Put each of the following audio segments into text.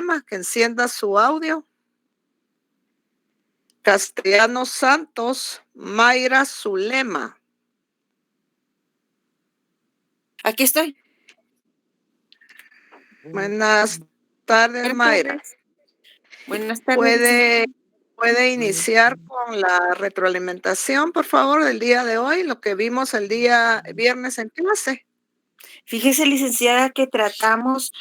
Zulema, que encienda su audio. Castellanos Santos, Mayra Zulema. Aquí estoy. Buenas tardes, Mayra. Buenas tardes. ¿Puede iniciar con la retroalimentación, por favor, del día de hoy, lo que vimos el día viernes en clase? Fíjese, licenciada, que tratamos,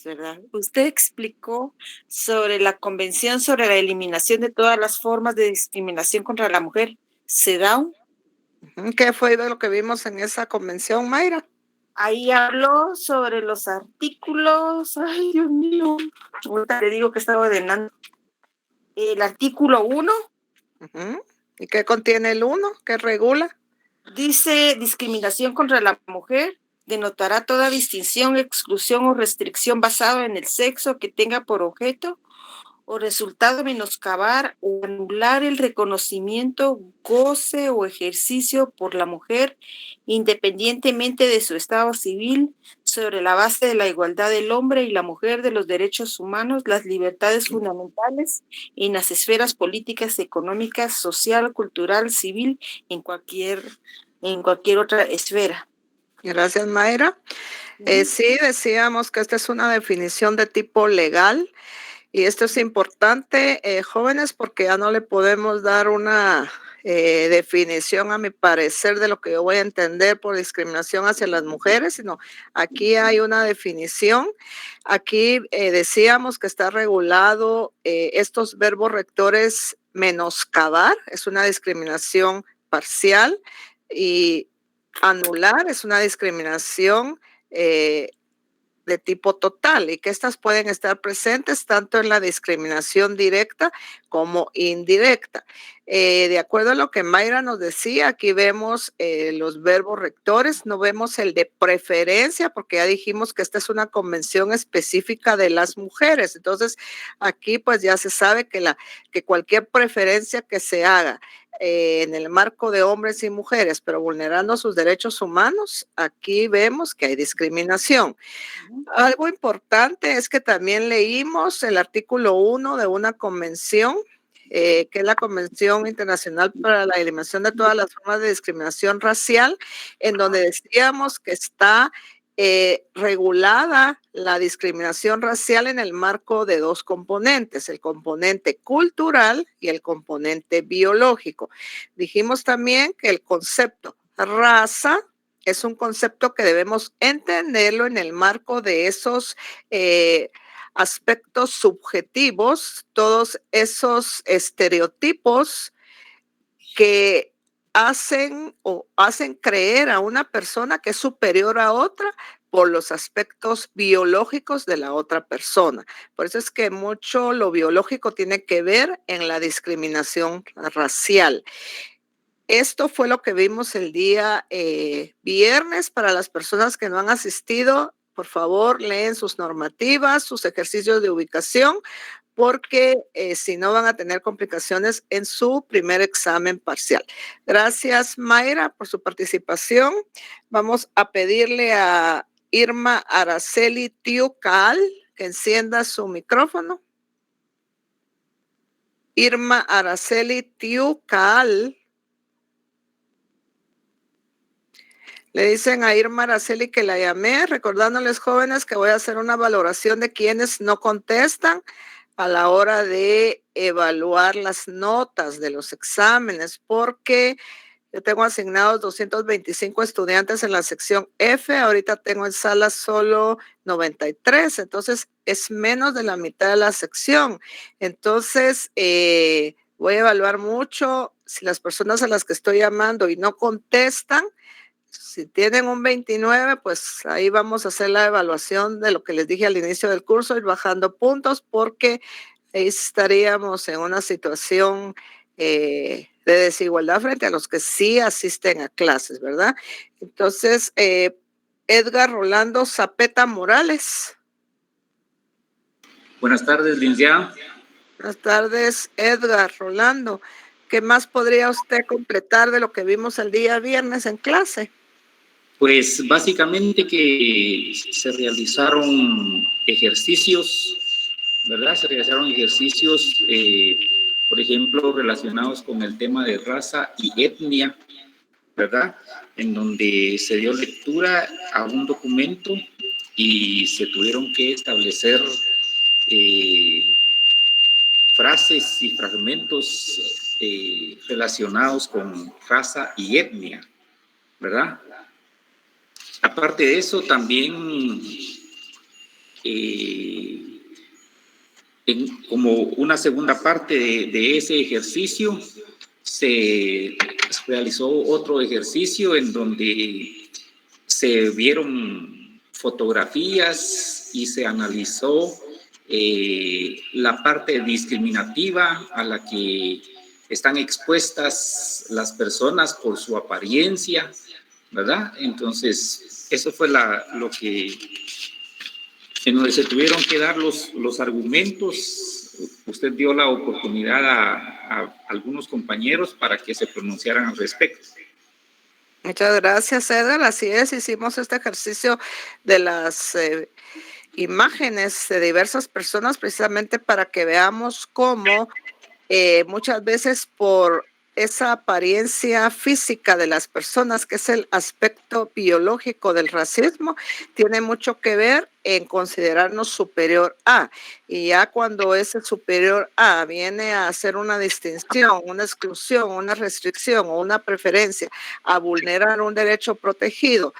¿verdad? Usted explicó sobre la Convención sobre la Eliminación de todas las formas de discriminación contra la mujer, CEDAW. ¿Qué fue de lo que vimos en esa convención, Mayra? Ahí habló sobre los artículos, ay, Dios mío, ahorita le digo que estaba ordenando. El artículo 1. ¿Y qué contiene el 1? ¿Qué regula? Dice: discriminación contra la mujer denotará toda distinción, exclusión o restricción basada en el sexo que tenga por objeto o resultado menoscabar o anular el reconocimiento, goce o ejercicio por la mujer, independientemente de su estado civil, sobre la base de la igualdad del hombre y la mujer, de los derechos humanos, las libertades fundamentales en las esferas políticas, económicas, social, cultural, civil, en cualquier otra esfera. Gracias, Mayra. Sí, decíamos que esta es una definición de tipo legal. Y esto es importante, jóvenes, porque ya no le podemos dar una definición, a mi parecer, de lo que yo voy a entender por discriminación hacia las mujeres, sino aquí hay una definición. Aquí decíamos que está regulado estos verbos rectores: menoscabar, es una discriminación parcial, y anular es una discriminación de tipo total, y que estas pueden estar presentes tanto en la discriminación directa como indirecta. De acuerdo a lo que Mayra nos decía, aquí vemos los verbos rectores, no vemos el de preferencia, porque ya dijimos que esta es una convención específica de las mujeres. Entonces, aquí pues ya se sabe que cualquier preferencia que se haga en el marco de hombres y mujeres, pero vulnerando sus derechos humanos, aquí vemos que hay discriminación. Algo importante es que también leímos el artículo 1 de una convención, que es la Convención Internacional para la Eliminación de todas las formas de discriminación racial, en donde decíamos que está regulada la discriminación racial en el marco de dos componentes: el componente cultural y el componente biológico. Dijimos también que el concepto raza es un concepto que debemos entenderlo en el marco de esos aspectos subjetivos, todos esos estereotipos que hacen creer a una persona que es superior a otra por los aspectos biológicos de la otra persona. Por eso es que mucho lo biológico tiene que ver en la discriminación racial. Esto fue lo que vimos el día viernes. Para las personas que no han asistido, por favor, leen sus normativas, sus ejercicios de ubicación, porque si no van a tener complicaciones en su primer examen parcial. Gracias, Mayra, por su participación. Vamos a pedirle a Irma Araceli Tiucal que encienda su micrófono. Irma Araceli Tiucal. Le dicen a Irma Araceli que la llamé, recordándoles, jóvenes, que voy a hacer una valoración de quienes no contestan a la hora de evaluar las notas de los exámenes, porque yo tengo asignados 225 estudiantes en la sección F, ahorita tengo en sala solo 93, entonces es menos de la mitad de la sección. Entonces, voy a evaluar mucho si las personas a las que estoy llamando y no contestan. Si tienen un 29, pues ahí vamos a hacer la evaluación de lo que les dije al inicio del curso, ir bajando puntos, porque ahí estaríamos en una situación de desigualdad frente a los que sí asisten a clases, ¿verdad? Entonces, Edgar Rolando Zapeta Morales. Buenas tardes, licenciada. Buenas tardes, Edgar Rolando. ¿Qué más podría usted completar de lo que vimos el día viernes en clase? Pues básicamente que se realizaron ejercicios, ¿verdad? Se realizaron ejercicios, por ejemplo, relacionados con el tema de raza y etnia, ¿verdad? En donde se dio lectura a un documento y se tuvieron que establecer frases y fragmentos relacionados con raza y etnia, ¿verdad? Aparte de eso, también como una segunda parte de ese ejercicio, se realizó otro ejercicio en donde se vieron fotografías y se analizó la parte discriminativa a la que están expuestas las personas por su apariencia, ¿verdad? Entonces, eso fue lo que, en donde se tuvieron que dar los argumentos. Usted dio la oportunidad a algunos compañeros para que se pronunciaran al respecto. Muchas gracias, Edgar. Así es, hicimos este ejercicio de las imágenes de diversas personas precisamente para que veamos cómo muchas veces por esa apariencia física de las personas, que es el aspecto biológico del racismo, tiene mucho que ver en considerarnos superior a. Y ya cuando ese superior a viene a hacer una distinción, una exclusión, una restricción o una preferencia, a vulnerar un derecho protegido,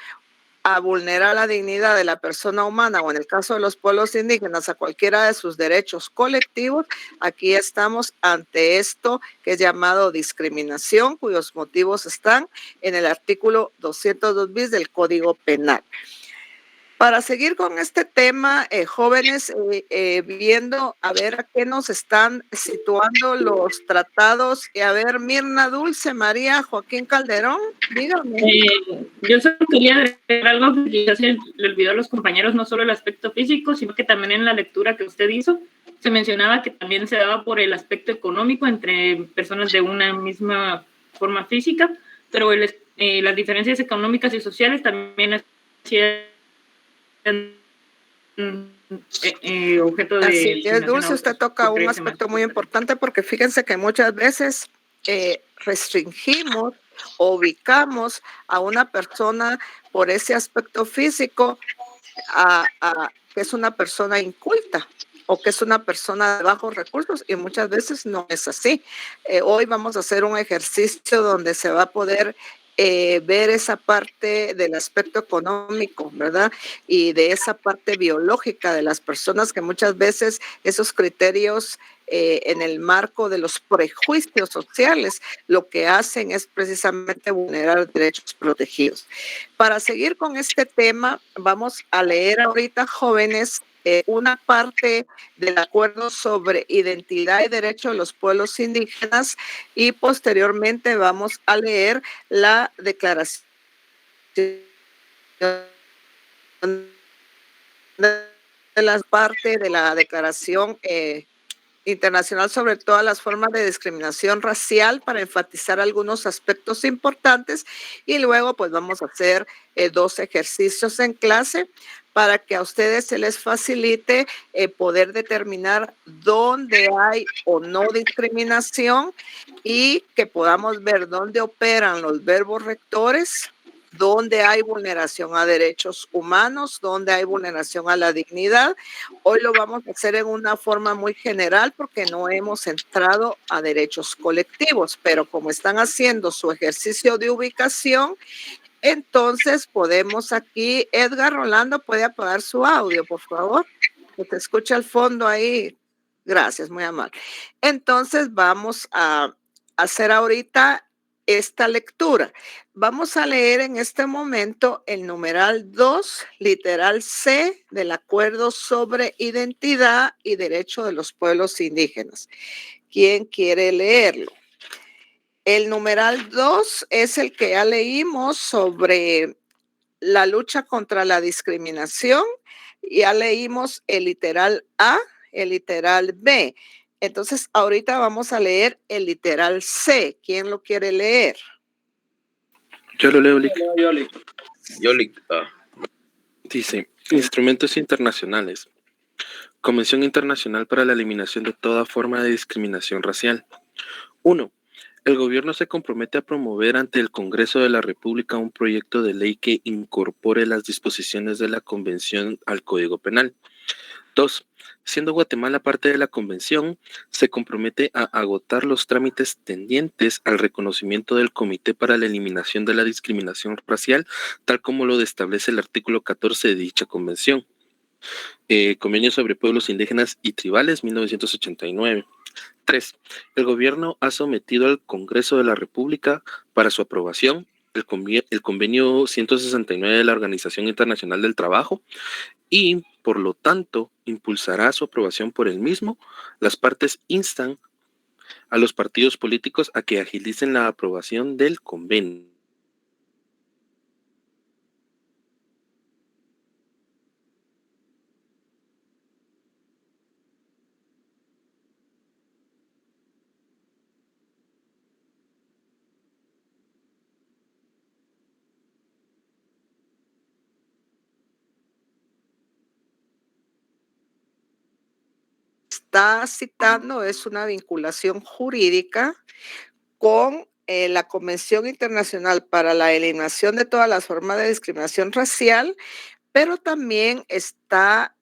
a vulnerar la dignidad de la persona humana o en el caso de los pueblos indígenas a cualquiera de sus derechos colectivos, aquí estamos ante esto que es llamado discriminación, cuyos motivos están en el artículo 202 bis del Código Penal. Para seguir con este tema, jóvenes, viendo a ver a qué nos están situando los tratados. Y a ver, Mirna Dulce, María, Joaquín Calderón, dígame. Yo solo quería agregar algo que ya se le olvidó a los compañeros, no solo el aspecto físico, sino que también en la lectura que usted hizo, se mencionaba que también se daba por el aspecto económico entre personas de una misma forma física, pero las diferencias económicas y sociales también hacían objeto de... Así es, Dulce, usted toca un aspecto muy importante porque fíjense que muchas veces restringimos o ubicamos a una persona por ese aspecto físico que es una persona inculta o que es una persona de bajos recursos, y muchas veces no es así. Hoy vamos a hacer un ejercicio donde se va a poder ver esa parte del aspecto económico, ¿verdad? Y de esa parte biológica de las personas, que muchas veces esos criterios en el marco de los prejuicios sociales lo que hacen es precisamente vulnerar derechos protegidos. Para seguir con este tema, vamos a leer ahorita, jóvenes, una parte del acuerdo sobre identidad y derecho de los pueblos indígenas, y posteriormente vamos a leer la declaración de la parte de la declaración internacional sobre todas las formas de discriminación racial, para enfatizar algunos aspectos importantes, y luego pues vamos a hacer 2 ejercicios en clase para que a ustedes se les facilite poder determinar dónde hay o no discriminación, y que podamos ver dónde operan los verbos rectores, dónde hay vulneración a derechos humanos, dónde hay vulneración a la dignidad. Hoy lo vamos a hacer en una forma muy general porque no hemos entrado a derechos colectivos, pero como están haciendo su ejercicio de ubicación, entonces podemos aquí, Edgar Rolando, puede apagar su audio, por favor, que te escucha al fondo ahí. Gracias, muy amable. Entonces vamos a hacer ahorita esta lectura. Vamos a leer en este momento el numeral 2, literal C, del Acuerdo sobre Identidad y Derecho de los Pueblos Indígenas. ¿Quién quiere leerlo? El numeral 2 es el que ya leímos sobre la lucha contra la discriminación. Ya leímos el literal A, el literal B. Entonces, ahorita vamos a leer el literal C. ¿Quién lo quiere leer? Yo lo leo, Lick. Yoli, Dice, instrumentos internacionales. Convención Internacional para la Eliminación de toda forma de discriminación racial. 1. El gobierno se compromete a promover ante el Congreso de la República un proyecto de ley que incorpore las disposiciones de la Convención al Código Penal. 2. Siendo Guatemala parte de la Convención, se compromete a agotar los trámites tendientes al reconocimiento del Comité para la Eliminación de la Discriminación Racial, tal como lo establece el artículo 14 de dicha Convención. Convenio sobre Pueblos Indígenas y Tribales, 1989. 3. El gobierno ha sometido al Congreso de la República para su aprobación el convenio 169 de la Organización Internacional del Trabajo y, por lo tanto, impulsará su aprobación por el mismo. Las partes instan a los partidos políticos a que agilicen la aprobación del convenio. Está citando es una vinculación jurídica con la Convención Internacional para la Eliminación de todas las formas de discriminación racial, pero también está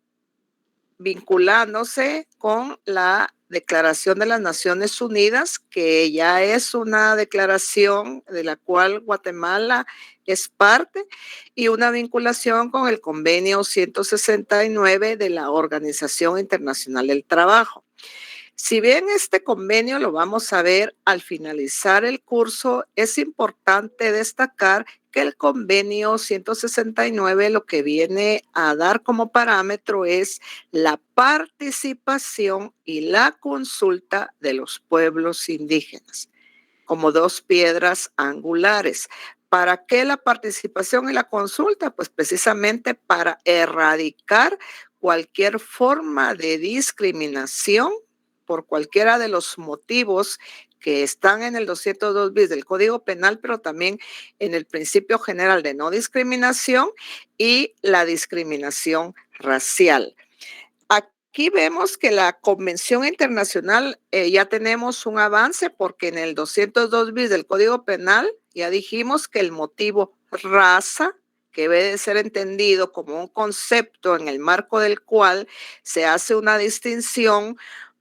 vinculándose con la Declaración de las Naciones Unidas, que ya es una declaración de la cual Guatemala es parte, y una vinculación con el convenio 169 de la Organización Internacional del Trabajo. Si bien este convenio lo vamos a ver al finalizar el curso, es importante destacar que el convenio 169 lo que viene a dar como parámetro es la participación y la consulta de los pueblos indígenas como dos piedras angulares. ¿Para qué la participación y la consulta? Pues precisamente para erradicar cualquier forma de discriminación por cualquiera de los motivos que están en el 202 bis del Código Penal, pero también en el principio general de no discriminación y la discriminación racial. Aquí vemos que la Convención Internacional ya tenemos un avance porque en el 202 bis del Código Penal ya dijimos que el motivo raza, que debe de ser entendido como un concepto en el marco del cual se hace una distinción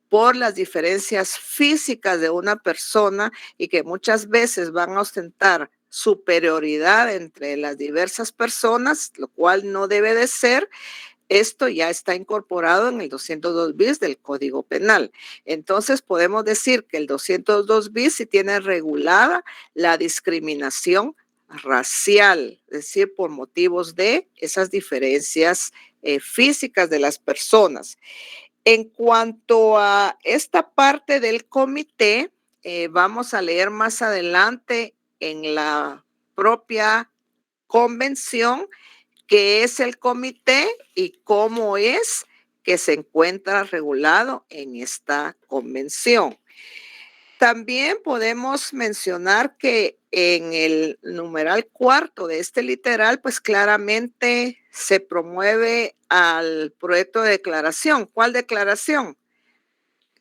por las diferencias físicas de una persona y que muchas veces van a ostentar superioridad entre las diversas personas, lo cual no debe de ser. Esto ya está incorporado en el 202 bis del Código Penal. Entonces podemos decir que el 202 bis sí tiene regulada la discriminación racial, es decir, por motivos de esas diferencias físicas de las personas. En cuanto a esta parte del comité, vamos a leer más adelante en la propia convención qué es el comité y cómo es que se encuentra regulado en esta convención. También podemos mencionar que en el numeral 4 de este literal, pues claramente se promueve al proyecto de declaración. ¿Cuál declaración?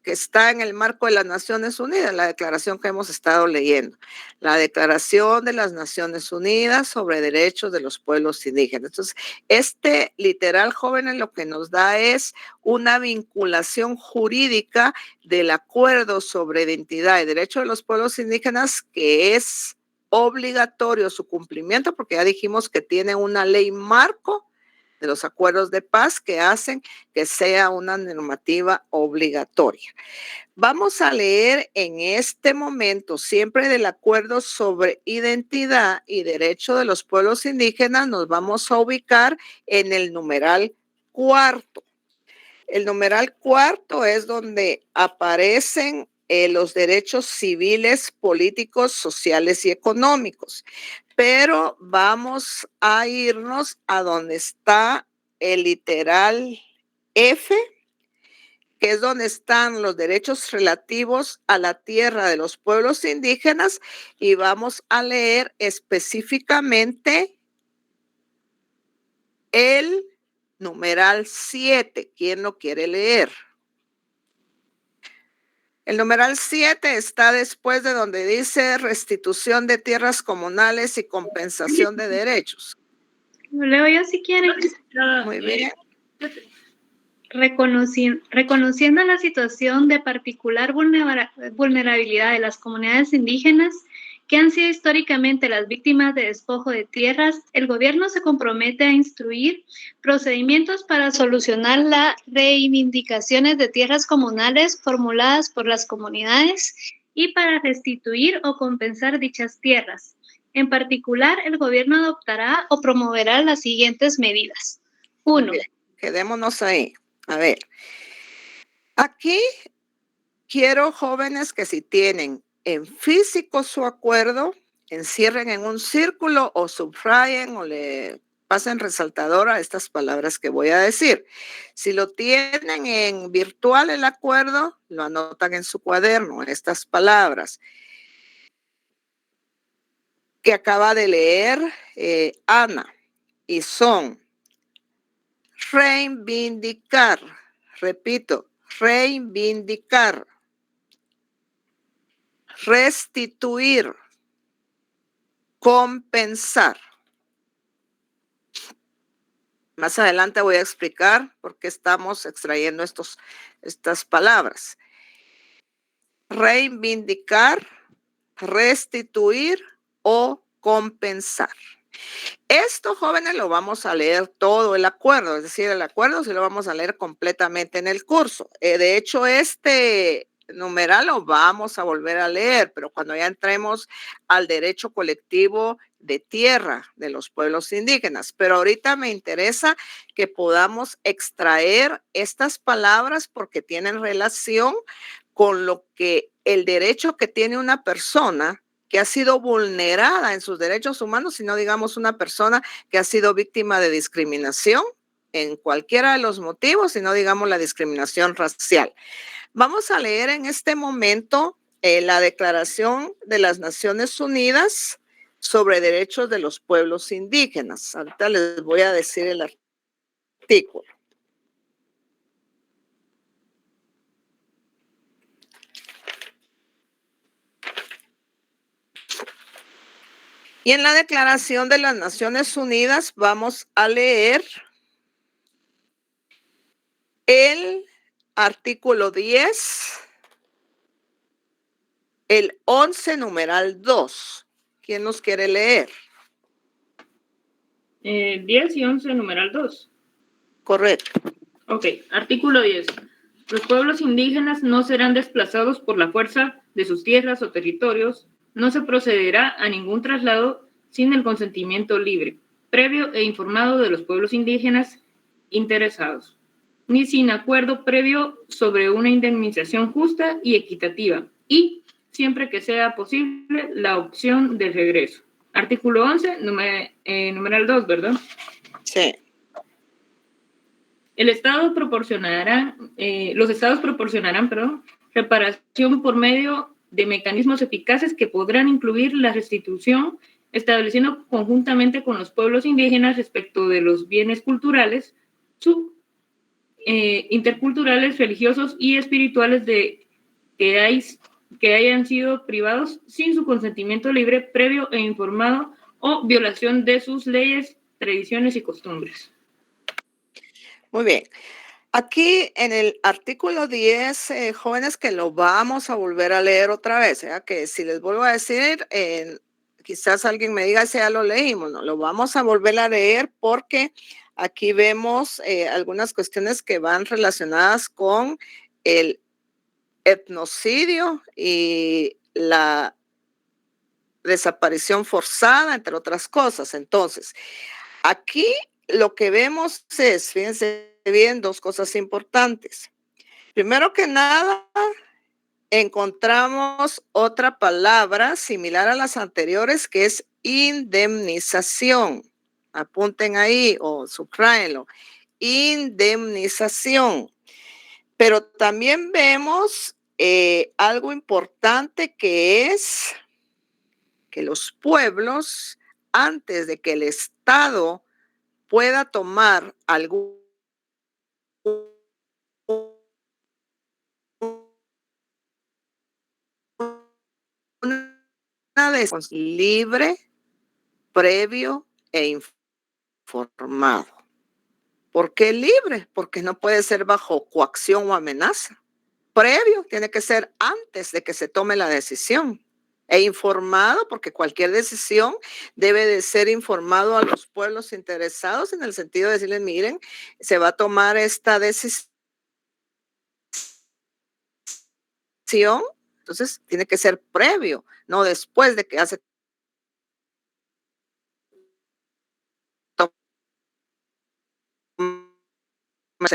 Que está en el marco de las Naciones Unidas, la declaración que hemos estado leyendo, la Declaración de las Naciones Unidas sobre Derechos de los Pueblos Indígenas. Entonces, este literal, jóvenes, lo que nos da es una vinculación jurídica del Acuerdo sobre Identidad y Derechos de los Pueblos Indígenas, que es obligatorio su cumplimiento, porque ya dijimos que tiene una ley marco de los acuerdos de paz que hacen que sea una normativa obligatoria. Vamos a leer en este momento, siempre del acuerdo sobre identidad y derecho de los pueblos indígenas, nos vamos a ubicar en el numeral 4. El numeral 4 es donde aparecen los derechos civiles, políticos, sociales y económicos. Pero vamos a irnos a donde está el literal F, que es donde están los derechos relativos a la tierra de los pueblos indígenas, y vamos a leer específicamente el numeral 7. ¿Quién lo quiere leer? El numeral 7 está después de donde dice restitución de tierras comunales y compensación de derechos. Lo leo yo si quieren. Muy bien. Reconociendo la situación de particular vulnerabilidad de las comunidades indígenas que han sido históricamente las víctimas de despojo de tierras, el gobierno se compromete a instruir procedimientos para solucionar las reivindicaciones de tierras comunales formuladas por las comunidades y para restituir o compensar dichas tierras. En particular, el gobierno adoptará o promoverá las siguientes medidas. 1. Quedémonos ahí. A ver, aquí quiero jóvenes que si tienen en físico su acuerdo, encierren en un círculo o subrayen o le pasen resaltador a estas palabras que voy a decir. Si lo tienen en virtual el acuerdo, lo anotan en su cuaderno, estas palabras que acaba de leer Ana, y son reivindicar, repito, reivindicar, restituir, compensar. Más adelante voy a explicar por qué estamos extrayendo estas palabras. Reivindicar, restituir o compensar. Esto, jóvenes, lo vamos a leer todo el acuerdo, es decir, el acuerdo sí lo vamos a leer completamente en el curso. De hecho, este numeral lo vamos a volver a leer, pero cuando ya entremos al derecho colectivo de tierra de los pueblos indígenas. Pero ahorita me interesa que podamos extraer estas palabras porque tienen relación con lo que el derecho que tiene una persona que ha sido vulnerada en sus derechos humanos, sino digamos una persona que ha sido víctima de discriminación en cualquiera de los motivos, sino digamos la discriminación racial. Vamos a leer en este momento la Declaración de las Naciones Unidas sobre Derechos de los Pueblos Indígenas. Ahorita les voy a decir el artículo. Y en la Declaración de las Naciones Unidas vamos a leer el artículo 10, el 11, numeral 2. ¿Quién nos quiere leer? 10 y 11, numeral 2. Correcto. Ok, artículo 10. Los pueblos indígenas no serán desplazados por la fuerza de sus tierras o territorios. No se procederá a ningún traslado sin el consentimiento libre, previo e informado de los pueblos indígenas interesados, ni sin acuerdo previo sobre una indemnización justa y equitativa, y, siempre que sea posible, la opción de regreso. Artículo 11, numeral 2, ¿verdad? Sí. Los estados proporcionarán, reparación por medio de mecanismos eficaces que podrán incluir la restitución, estableciendo conjuntamente con los pueblos indígenas respecto de los bienes culturales, interculturales, religiosos y espirituales que hayan sido privados sin su consentimiento libre, previo e informado, o violación de sus leyes, tradiciones y costumbres. Muy bien. Aquí en el artículo 10, jóvenes, que lo vamos a volver a leer otra vez, que si les vuelvo a decir, quizás alguien me diga si ya lo leímos, no, lo vamos a volver a leer porque aquí vemos algunas cuestiones que van relacionadas con el etnocidio y la desaparición forzada, entre otras cosas. Entonces, aquí lo que vemos es, fíjense bien, dos cosas importantes. Primero que nada, encontramos otra palabra similar a las anteriores que es indemnización. Apunten ahí o subráyenlo. Indemnización. Pero también vemos algo importante que es que los pueblos, antes de que el Estado pueda tomar alguna decisión libre, previo e informado. ¿Por qué libre? Porque no puede ser bajo coacción o amenaza. Previo tiene que ser antes de que se tome la decisión. E informado, porque cualquier decisión debe de ser informado a los pueblos interesados en el sentido de decirles, miren, se va a tomar esta decisión. Entonces tiene que ser previo, no después de que hace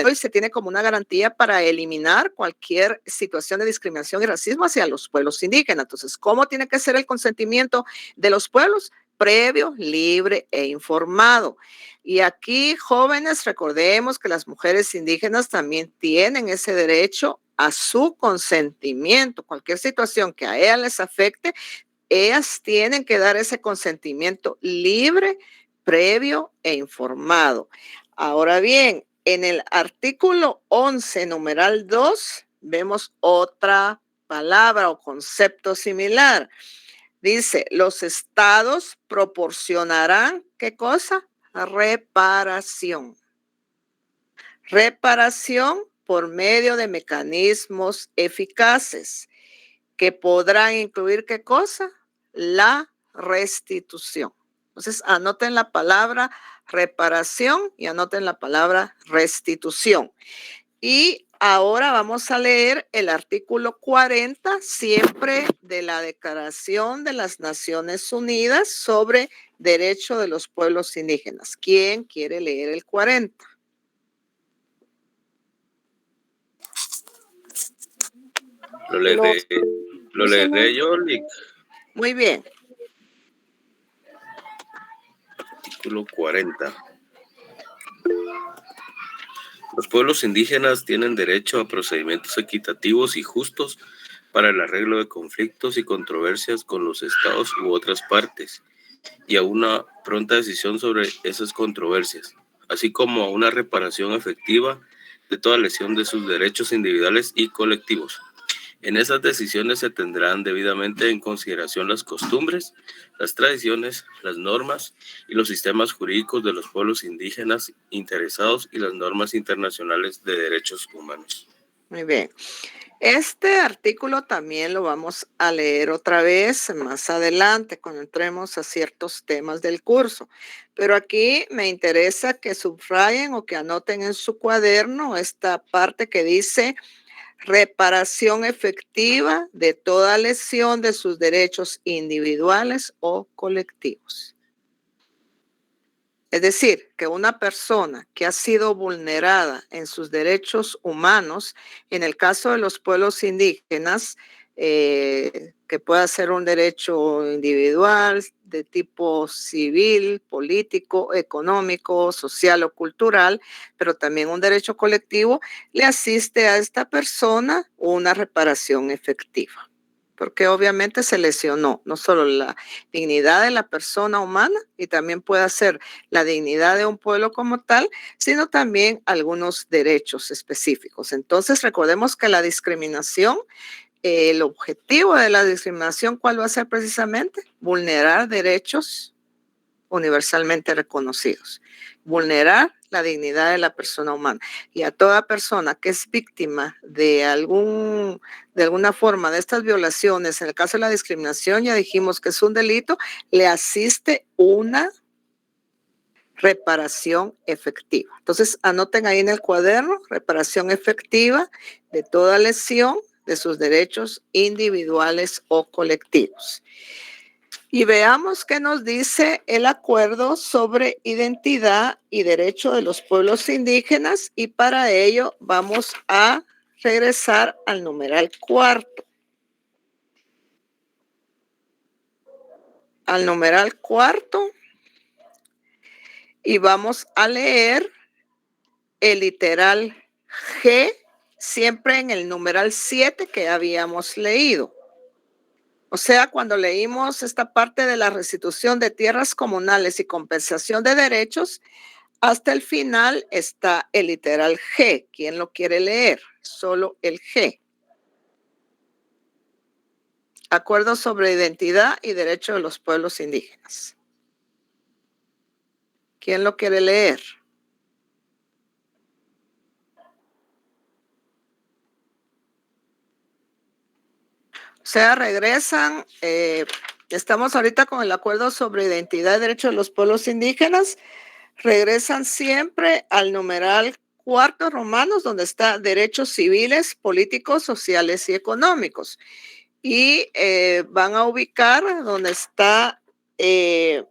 hoy se tiene como una garantía para eliminar cualquier situación de discriminación y racismo hacia los pueblos indígenas. Entonces, ¿cómo tiene que ser el consentimiento de los pueblos? Previo, libre e informado. Y aquí, jóvenes, recordemos que las mujeres indígenas también tienen ese derecho a su consentimiento. Cualquier situación que a ellas les afecte, ellas tienen que dar ese consentimiento libre, previo e informado. Ahora bien, en el artículo 11, numeral 2, vemos otra palabra o concepto similar. Dice, los estados proporcionarán, ¿qué cosa? Reparación. Reparación por medio de mecanismos eficaces que podrán incluir, ¿qué cosa? La restitución. Entonces, anoten la palabra reparación y anoten la palabra restitución. Y ahora vamos a leer el artículo 40, siempre de la Declaración de las Naciones Unidas sobre Derecho de los Pueblos Indígenas. ¿Quién quiere leer el 40? Lo leeré yo, Lick. Muy bien. Artículo 40. Los pueblos indígenas tienen derecho a procedimientos equitativos y justos para el arreglo de conflictos y controversias con los estados u otras partes, y a una pronta decisión sobre esas controversias, así como a una reparación efectiva de toda lesión de sus derechos individuales y colectivos. En esas decisiones se tendrán debidamente en consideración las costumbres, las tradiciones, las normas y los sistemas jurídicos de los pueblos indígenas interesados y las normas internacionales de derechos humanos. Muy bien. Este artículo también lo vamos a leer otra vez más adelante cuando entremos a ciertos temas del curso. Pero aquí me interesa que subrayen o que anoten en su cuaderno esta parte que dice reparación efectiva de toda lesión de sus derechos individuales o colectivos. Es decir, que una persona que ha sido vulnerada en sus derechos humanos, en el caso de los pueblos indígenas, que pueda ser un derecho individual de tipo civil, político, económico, social o cultural, pero también un derecho colectivo, le asiste a esta persona una reparación efectiva. Porque obviamente se lesionó no solo la dignidad de la persona humana y también puede ser la dignidad de un pueblo como tal, sino también algunos derechos específicos. Entonces, recordemos que la discriminación, el objetivo de la discriminación, ¿cuál va a ser precisamente? Vulnerar derechos universalmente reconocidos, vulnerar la dignidad de la persona humana. Y a toda persona que es víctima de alguna forma de estas violaciones, en el caso de la discriminación, ya dijimos que es un delito, le asiste una reparación efectiva. Entonces, anoten ahí en el cuaderno, reparación efectiva de toda lesión de sus derechos individuales o colectivos. Y veamos qué nos dice el acuerdo sobre identidad y derecho de los pueblos indígenas, y para ello vamos a regresar al numeral cuarto. Al numeral cuarto, y vamos a leer el literal G, siempre en el numeral 7 que habíamos leído. O sea, cuando leímos esta parte de la restitución de tierras comunales y compensación de derechos, hasta el final está el literal G. ¿Quién lo quiere leer? Solo el G. Acuerdo sobre identidad y derecho de los pueblos indígenas. ¿Quién lo quiere leer? O sea, regresan, estamos ahorita con el acuerdo sobre identidad y derecho de los pueblos indígenas, regresan siempre al numeral 4 romanos, donde está derechos civiles, políticos, sociales y económicos. Y van a ubicar donde está el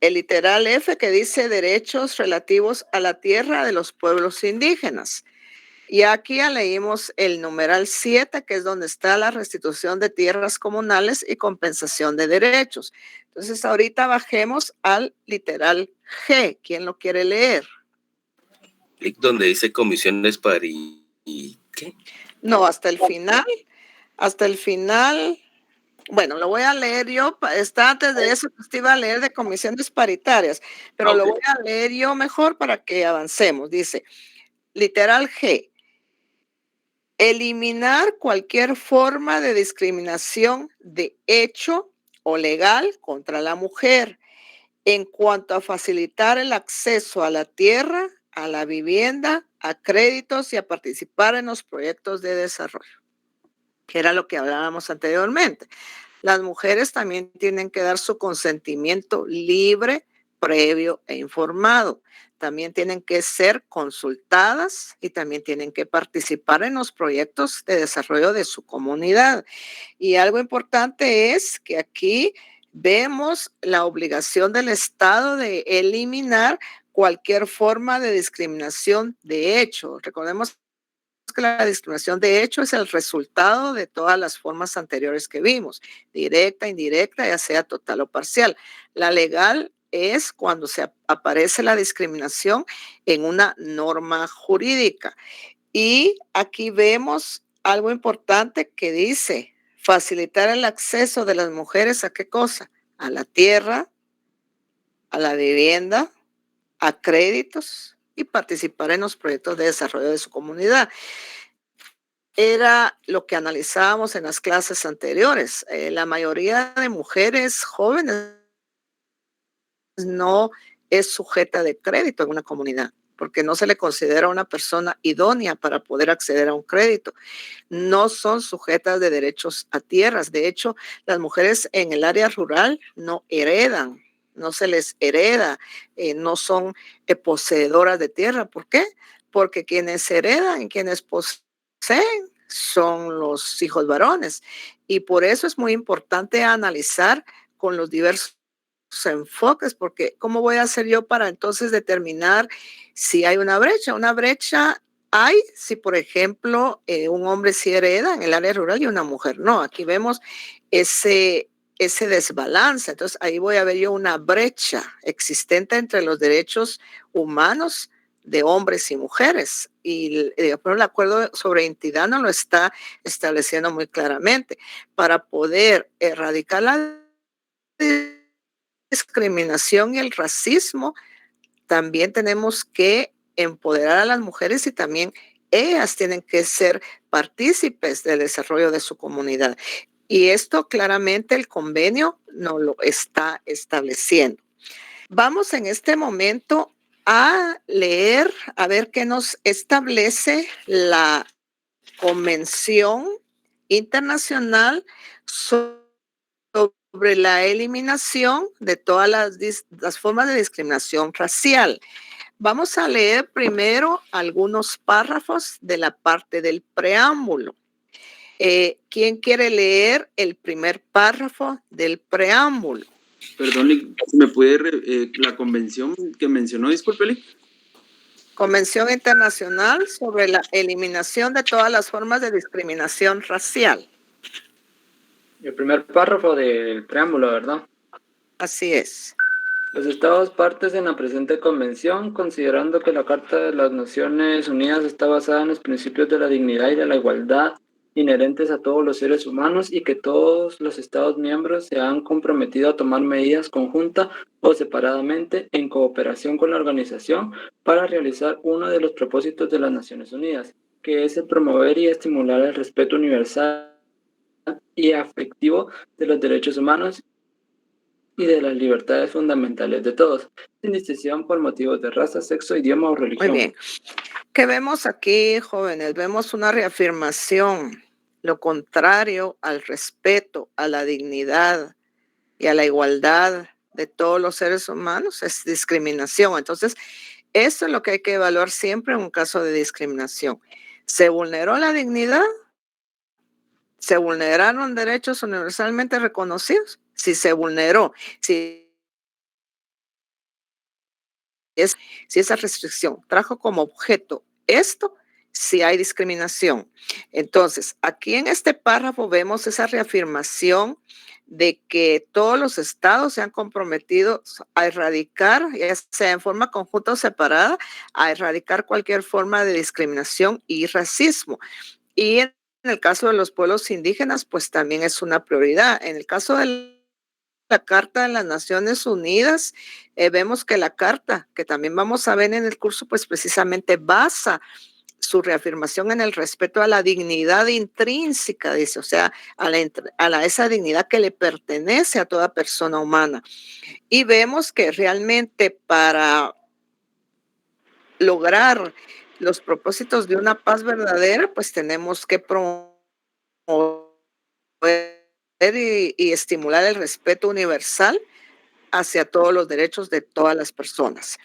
literal F, que dice derechos relativos a la tierra de los pueblos indígenas. Y aquí ya leímos el numeral 7, que es donde está la restitución de tierras comunales y compensación de derechos. Entonces, ahorita bajemos al literal G. ¿Quién lo quiere leer? Clic donde dice comisiones para y ¿qué? No, hasta el final. Hasta el final. Bueno, lo voy a leer yo. Está antes de eso que usted iba a leer de comisiones paritarias, pero lo voy a leer yo mejor para que avancemos. Dice, literal G. Eliminar cualquier forma de discriminación de hecho o legal contra la mujer en cuanto a facilitar el acceso a la tierra, a la vivienda, a créditos y a participar en los proyectos de desarrollo, que era lo que hablábamos anteriormente. Las mujeres también tienen que dar su consentimiento libre, previo e informado. También tienen que ser consultadas y también tienen que participar en los proyectos de desarrollo de su comunidad. Y algo importante es que aquí vemos la obligación del Estado de eliminar cualquier forma de discriminación de hecho. Recordemos que la discriminación de hecho es el resultado de todas las formas anteriores que vimos, directa, indirecta, ya sea total o parcial. La legal es cuando se aparece la discriminación en una norma jurídica. Y aquí vemos algo importante que dice facilitar el acceso de las mujeres a qué cosa? A la tierra, a la vivienda, a créditos y participar en los proyectos de desarrollo de su comunidad. Era lo que analizábamos en las clases anteriores. La mayoría de mujeres jóvenes no es sujeta de crédito en una comunidad, porque no se le considera una persona idónea para poder acceder a un crédito. No son sujetas de derechos a tierras. De hecho, las mujeres en el área rural no heredan, no se les hereda, no son poseedoras de tierra. ¿Por qué? Porque quienes heredan y quienes poseen son los hijos varones. Y por eso es muy importante analizar con los diversos enfoques, porque ¿cómo voy a hacer yo para entonces determinar si hay una brecha? Una brecha hay si, por ejemplo, un hombre sí hereda en el área rural y una mujer no. Aquí vemos ese desbalance. Entonces, ahí voy a ver yo una brecha existente entre los derechos humanos de hombres y mujeres. Y el acuerdo sobre identidad no lo está estableciendo muy claramente. Para poder erradicar la discriminación y el racismo, también tenemos que empoderar a las mujeres y también ellas tienen que ser partícipes del desarrollo de su comunidad. Y esto claramente el convenio no lo está estableciendo. Vamos en este momento a leer, a ver qué nos establece la Convención Internacional sobre la eliminación de todas las formas de discriminación racial. Vamos a leer primero algunos párrafos de la parte del preámbulo. ¿Quién quiere leer el primer párrafo del preámbulo? Perdón, ¿me puede la convención que mencionó? Disculpe. Convención Internacional sobre la eliminación de todas las formas de discriminación racial. El primer párrafo del preámbulo, ¿verdad? Así es. Los Estados partes en la presente convención, considerando que la Carta de las Naciones Unidas está basada en los principios de la dignidad y de la igualdad inherentes a todos los seres humanos y que todos los Estados miembros se han comprometido a tomar medidas conjunta o separadamente en cooperación con la organización para realizar uno de los propósitos de las Naciones Unidas, que es el promover y estimular el respeto universal y afectivo de los derechos humanos y de las libertades fundamentales de todos, sin distinción por motivos de raza, sexo, idioma o religión. Muy bien. ¿Qué vemos aquí, jóvenes? Vemos una reafirmación, lo contrario al respeto, a la dignidad y a la igualdad de todos los seres humanos es discriminación. Entonces, eso es lo que hay que evaluar siempre en un caso de discriminación. ¿Se vulneró la dignidad? ¿Se vulneraron derechos universalmente reconocidos? Si se vulneró, si esa restricción trajo como objeto esto, si hay discriminación. Entonces, aquí en este párrafo vemos esa reafirmación de que todos los estados se han comprometido a erradicar, ya sea en forma conjunta o separada, a erradicar cualquier forma de discriminación y racismo. Y en el caso de los pueblos indígenas, pues también es una prioridad. En el caso de la Carta de las Naciones Unidas, vemos que la carta, que también vamos a ver en el curso, pues precisamente basa su reafirmación en el respeto a la dignidad intrínseca, dice, o sea, a esa dignidad que le pertenece a toda persona humana. Y vemos que realmente para lograr los propósitos de una paz verdadera, pues tenemos que promover y estimular el respeto universal hacia todos los derechos de todas las personas.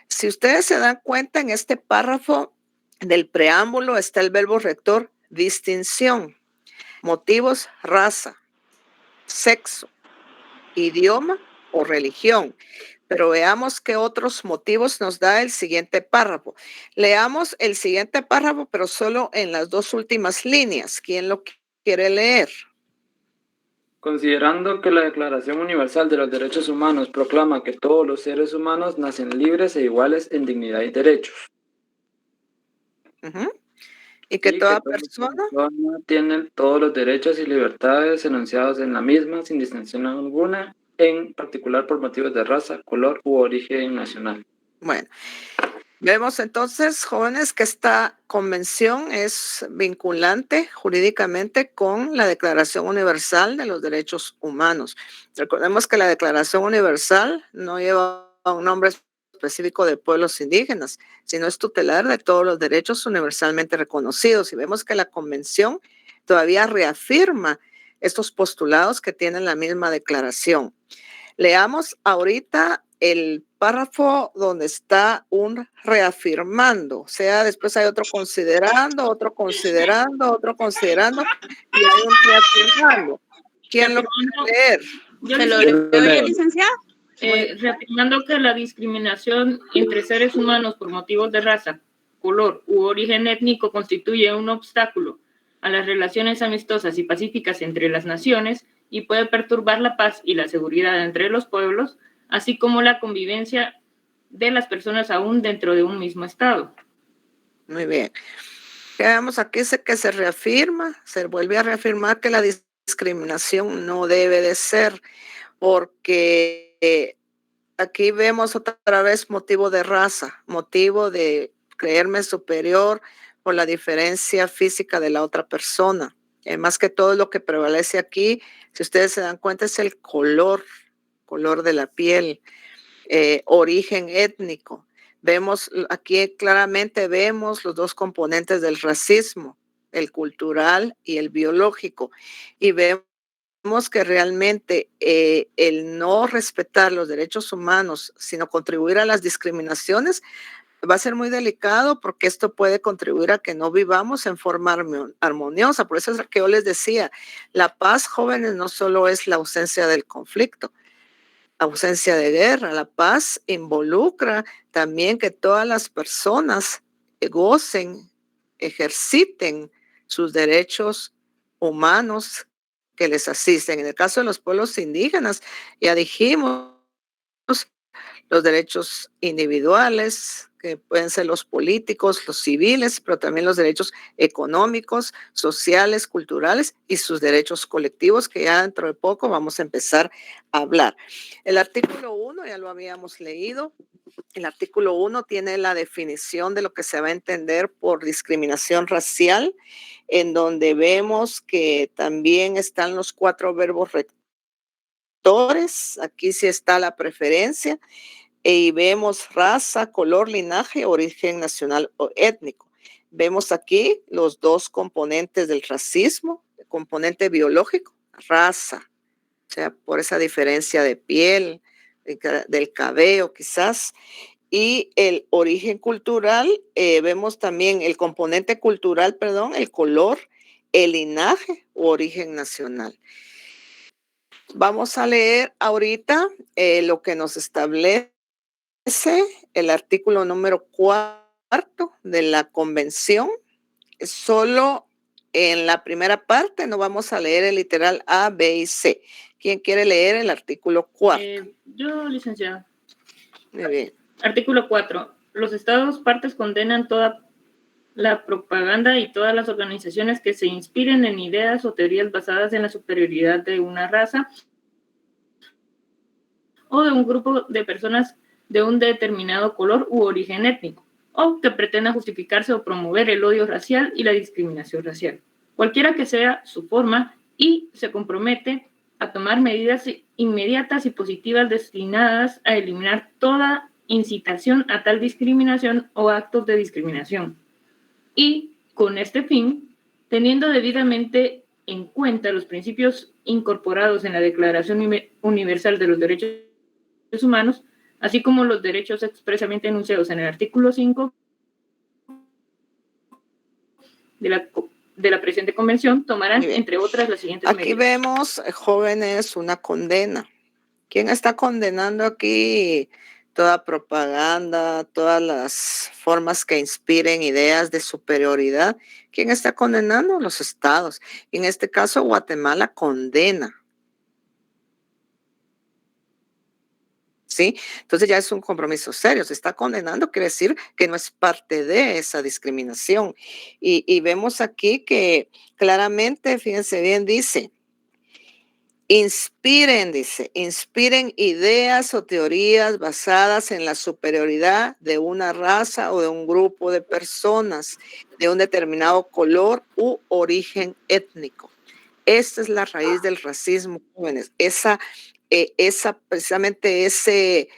Si ustedes se dan cuenta, en este párrafo del preámbulo está el verbo rector distinción, motivos, raza, sexo, idioma o religión. Pero veamos qué otros motivos nos da el siguiente párrafo. Leamos el siguiente párrafo, pero solo en las dos últimas líneas. ¿Quién lo quiere leer? Considerando que la Declaración Universal de los Derechos Humanos proclama que todos los seres humanos nacen libres e iguales en dignidad y derechos. Y que toda persona tiene todos los derechos y libertades enunciados en la misma, sin distinción alguna, en particular por motivos de raza, color u origen nacional. Bueno, vemos entonces, jóvenes, que esta convención es vinculante jurídicamente con la Declaración Universal de los Derechos Humanos. Recordemos que la Declaración Universal no lleva un nombre específico de pueblos indígenas, sino es tutelar de todos los derechos universalmente reconocidos. Y vemos que la convención todavía reafirma estos postulados que tienen la misma declaración. Leamos ahorita el párrafo donde está un reafirmando, o sea, después hay otro considerando, otro considerando, otro considerando, y hay un reafirmando. ¿Quién lo quiere leer? ¿Se lo leo, licenciado? Reafirmando que la discriminación entre seres humanos por motivos de raza, color u origen étnico constituye un obstáculo a las relaciones amistosas y pacíficas entre las naciones y puede perturbar la paz y la seguridad entre los pueblos, así como la convivencia de las personas aún dentro de un mismo estado. Muy bien. Veamos aquí que se reafirma, se vuelve a reafirmar que la discriminación no debe de ser, porque aquí vemos otra vez motivo de raza, motivo de creerme superior por la diferencia física de la otra persona. Más que todo lo que prevalece aquí, si ustedes se dan cuenta, es el color de la piel, origen étnico. Vemos aquí claramente, vemos los dos componentes del racismo, el cultural y el biológico. Y vemos que realmente el no respetar los derechos humanos, sino contribuir a las discriminaciones, va a ser muy delicado porque esto puede contribuir a que no vivamos en forma armoniosa. Por eso es que yo les decía, la paz, jóvenes, no solo es la ausencia del conflicto, ausencia de guerra. La paz involucra también que todas las personas gocen, ejerciten sus derechos humanos que les asisten. En el caso de los pueblos indígenas, ya dijimos, los derechos individuales, que pueden ser los políticos, los civiles, pero también los derechos económicos, sociales, culturales y sus derechos colectivos, que ya dentro de poco vamos a empezar a hablar. El artículo 1 ya lo habíamos leído. El artículo 1 tiene la definición de lo que se va a entender por discriminación racial, en donde vemos que también están los 4 verbos rectores. Aquí sí está la preferencia. Y vemos raza, color, linaje, origen nacional o étnico. Vemos aquí los 2 componentes del racismo, el componente biológico, raza, o sea, por esa diferencia de piel, del cabello quizás, y el origen cultural, vemos también el componente cultural, perdón, el color, el linaje o origen nacional. Vamos a leer ahorita lo que nos establece el artículo número 4 de la convención. Solo en la primera parte no vamos a leer el literal A, B y C. ¿Quién quiere leer el artículo 4? Yo, licenciada. Muy bien. Artículo 4. Los estados partes condenan toda la propaganda y todas las organizaciones que se inspiren en ideas o teorías basadas en la superioridad de una raza o de un grupo de personas de un determinado color u origen étnico, o que pretenda justificarse o promover el odio racial y la discriminación racial, cualquiera que sea su forma, y se compromete a tomar medidas inmediatas y positivas destinadas a eliminar toda incitación a tal discriminación o actos de discriminación. Y con este fin, teniendo debidamente en cuenta los principios incorporados en la Declaración Universal de los Derechos Humanos, así como los derechos expresamente enunciados en el artículo 5 de la presente convención, tomarán, entre otras, las siguientes medidas. Aquí vemos, jóvenes, una condena. ¿Quién está condenando aquí toda propaganda, todas las formas que inspiren ideas de superioridad? ¿Quién está condenando? Los estados. Y en este caso, Guatemala condena. ¿Sí? Entonces ya es un compromiso serio. Se está condenando, quiere decir que no es parte de esa discriminación. Y vemos aquí que claramente, fíjense bien, dice, inspiren ideas o teorías basadas en la superioridad de una raza o de un grupo de personas de un determinado color u origen étnico. Esta es la raíz del racismo, jóvenes. Precisamente ese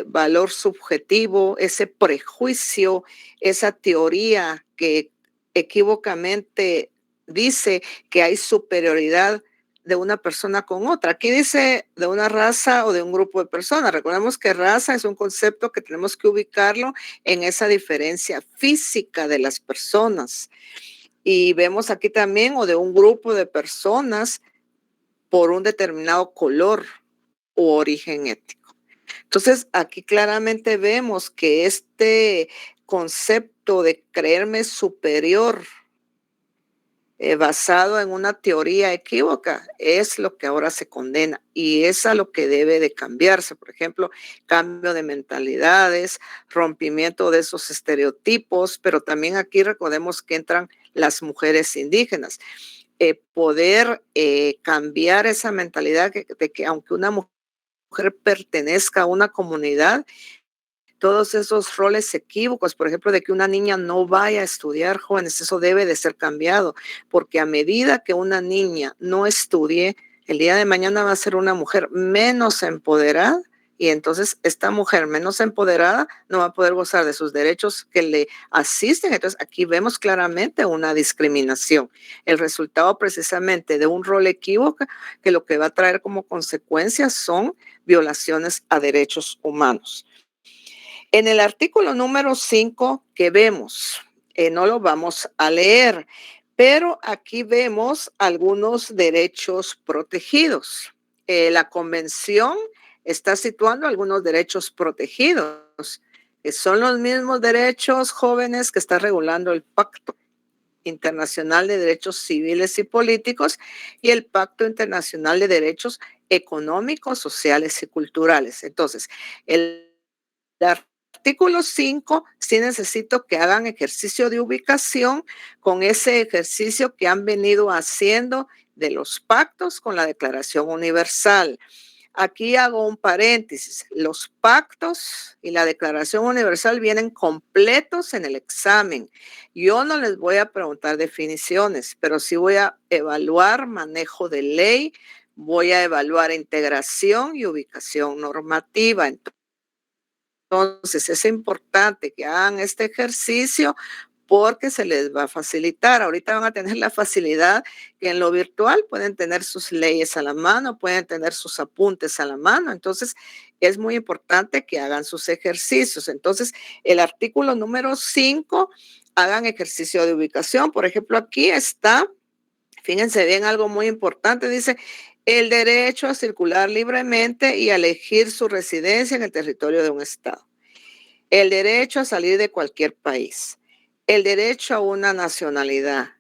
valor subjetivo, ese prejuicio, esa teoría que equívocamente dice que hay superioridad de una persona con otra. Aquí dice de una raza o de un grupo de personas. Recordemos que raza es un concepto que tenemos que ubicarlo en esa diferencia física de las personas. Y vemos aquí también o de un grupo de personas por un determinado color u origen étnico. Entonces, aquí claramente vemos que este concepto de creerme superior basado en una teoría equívoca es lo que ahora se condena y es a lo que debe de cambiarse. Por ejemplo, cambio de mentalidades, rompimiento de esos estereotipos, pero también aquí recordemos que entran las mujeres indígenas. Poder cambiar esa mentalidad de que aunque una mujer pertenezca a una comunidad, todos esos roles equívocos, por ejemplo, de que una niña no vaya a estudiar, jóvenes, eso debe de ser cambiado, porque a medida que una niña no estudie, el día de mañana va a ser una mujer menos empoderada y entonces esta mujer menos empoderada no va a poder gozar de sus derechos que le asisten. Entonces aquí vemos claramente una discriminación, el resultado precisamente de un rol equívoco que lo que va a traer como consecuencia son violaciones a derechos humanos. En el artículo número 5 que vemos, no lo vamos a leer, pero aquí vemos algunos derechos protegidos. La convención está situando algunos derechos protegidos, que son los mismos derechos jóvenes que está regulando el Pacto Internacional de Derechos Civiles y Políticos y el Pacto Internacional de Derechos Económicos, Sociales y Culturales. Entonces, el artículo 5, sí necesito que hagan ejercicio de ubicación con ese ejercicio que han venido haciendo de los pactos con la Declaración Universal. Aquí hago un paréntesis. Los pactos y la Declaración Universal vienen completos en el examen. Yo no les voy a preguntar definiciones, pero sí voy a evaluar manejo de ley, voy a evaluar integración y ubicación normativa. Entonces, es importante que hagan este ejercicio porque se les va a facilitar. Ahorita van a tener la facilidad que en lo virtual pueden tener sus leyes a la mano, pueden tener sus apuntes a la mano. Entonces, es muy importante que hagan sus ejercicios. Entonces, el artículo número 5, hagan ejercicio de ubicación. Por ejemplo, aquí está, fíjense bien, algo muy importante, dice, el derecho a circular libremente y a elegir su residencia en el territorio de un estado. El derecho a salir de cualquier país. El derecho a una nacionalidad,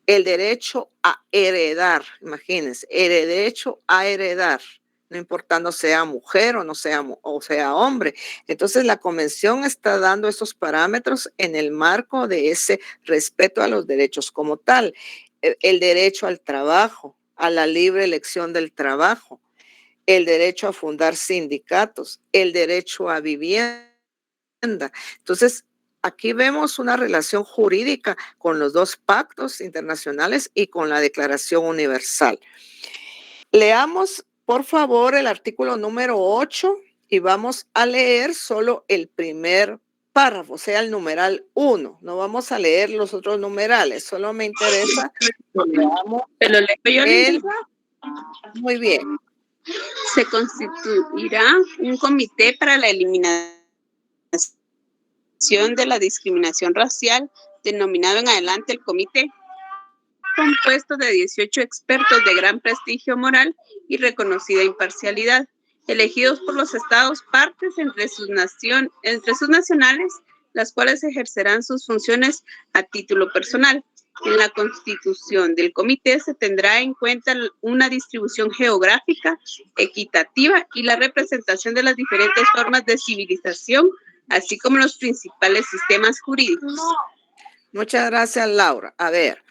el derecho a heredar, imagínense, el derecho a heredar, no importando sea mujer o no sea, o sea hombre. Entonces la convención está dando esos parámetros en el marco de ese respeto a los derechos como tal. El derecho al trabajo, a la libre elección del trabajo, el derecho a fundar sindicatos, el derecho a vivienda. Entonces, aquí vemos una relación jurídica con los dos pactos internacionales y con la Declaración Universal. Leamos, por favor, el artículo número 8 y vamos a leer solo el primer párrafo, o sea, el numeral 1. No vamos a leer los otros numerales, solo me interesa que leamos el... Muy bien. Se constituirá un comité para la eliminación de la discriminación racial, denominado en adelante el comité, compuesto de 18 expertos de gran prestigio moral y reconocida imparcialidad, elegidos por los estados partes entre sus nacionales, las cuales ejercerán sus funciones a título personal. En la constitución del comité se tendrá en cuenta una distribución geográfica equitativa y la representación de las diferentes formas de civilización, así como los principales sistemas jurídicos. Muchas gracias, Laura. A ver,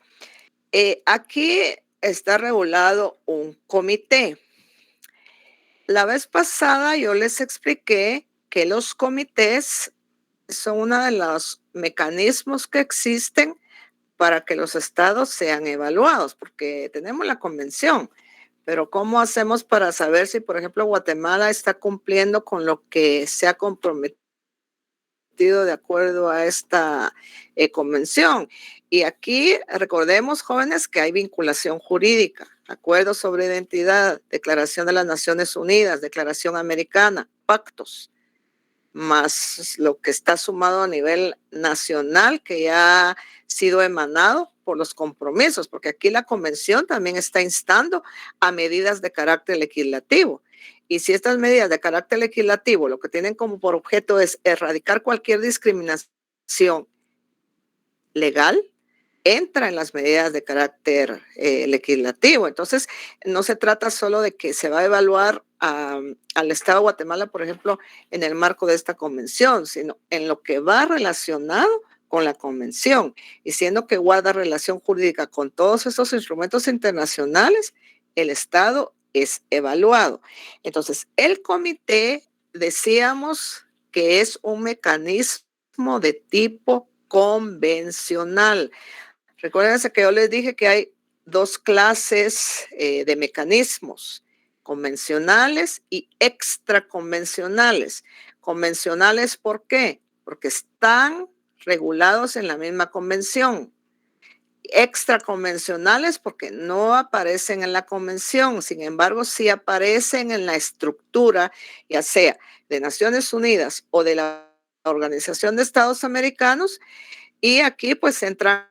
aquí está regulado un comité. La vez pasada yo les expliqué que los comités son uno de los mecanismos que existen para que los estados sean evaluados, porque tenemos la convención, pero ¿cómo hacemos para saber si, por ejemplo, Guatemala está cumpliendo con lo que se ha comprometido de acuerdo a esta convención? Y aquí recordemos, jóvenes, que hay vinculación jurídica, acuerdo sobre identidad, Declaración de las Naciones Unidas, Declaración Americana, pactos, más lo que está sumado a nivel nacional que ya ha sido emanado por los compromisos, porque aquí la convención también está instando a medidas de carácter legislativo. Y si estas medidas de carácter legislativo lo que tienen como por objeto es erradicar cualquier discriminación legal, entra en las medidas de carácter legislativo. Entonces, no se trata solo de que se va a evaluar al Estado de Guatemala, por ejemplo, en el marco de esta convención, sino en lo que va relacionado con la convención. Y siendo que guarda relación jurídica con todos esos instrumentos internacionales, el Estado es evaluado. Entonces, el comité, decíamos que es un mecanismo de tipo convencional. Recuérdense que yo les dije que hay dos clases de mecanismos, convencionales y extraconvencionales. Convencionales, ¿por qué? Porque están regulados en la misma convención. Extraconvencionales porque no aparecen en la convención, sin embargo, sí aparecen en la estructura, ya sea de Naciones Unidas o de la Organización de Estados Americanos, y aquí pues entran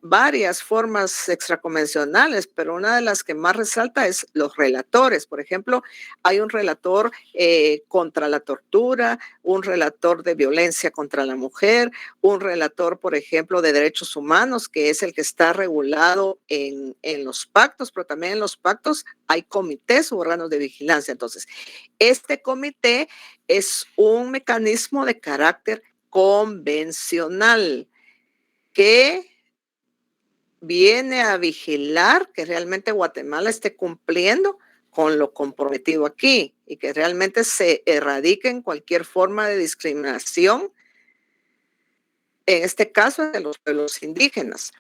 varias formas extraconvencionales, pero una de las que más resalta es los relatores. Por ejemplo, hay un relator contra la tortura, un relator de violencia contra la mujer, un relator, por ejemplo, de derechos humanos, que es el que está regulado en los pactos, pero también en los pactos hay comités u órganos de vigilancia. Entonces, este comité es un mecanismo de carácter convencional que viene a vigilar que realmente Guatemala esté cumpliendo con lo comprometido aquí y que realmente se erradiquen cualquier forma de discriminación, en este caso de los pueblos indígenas.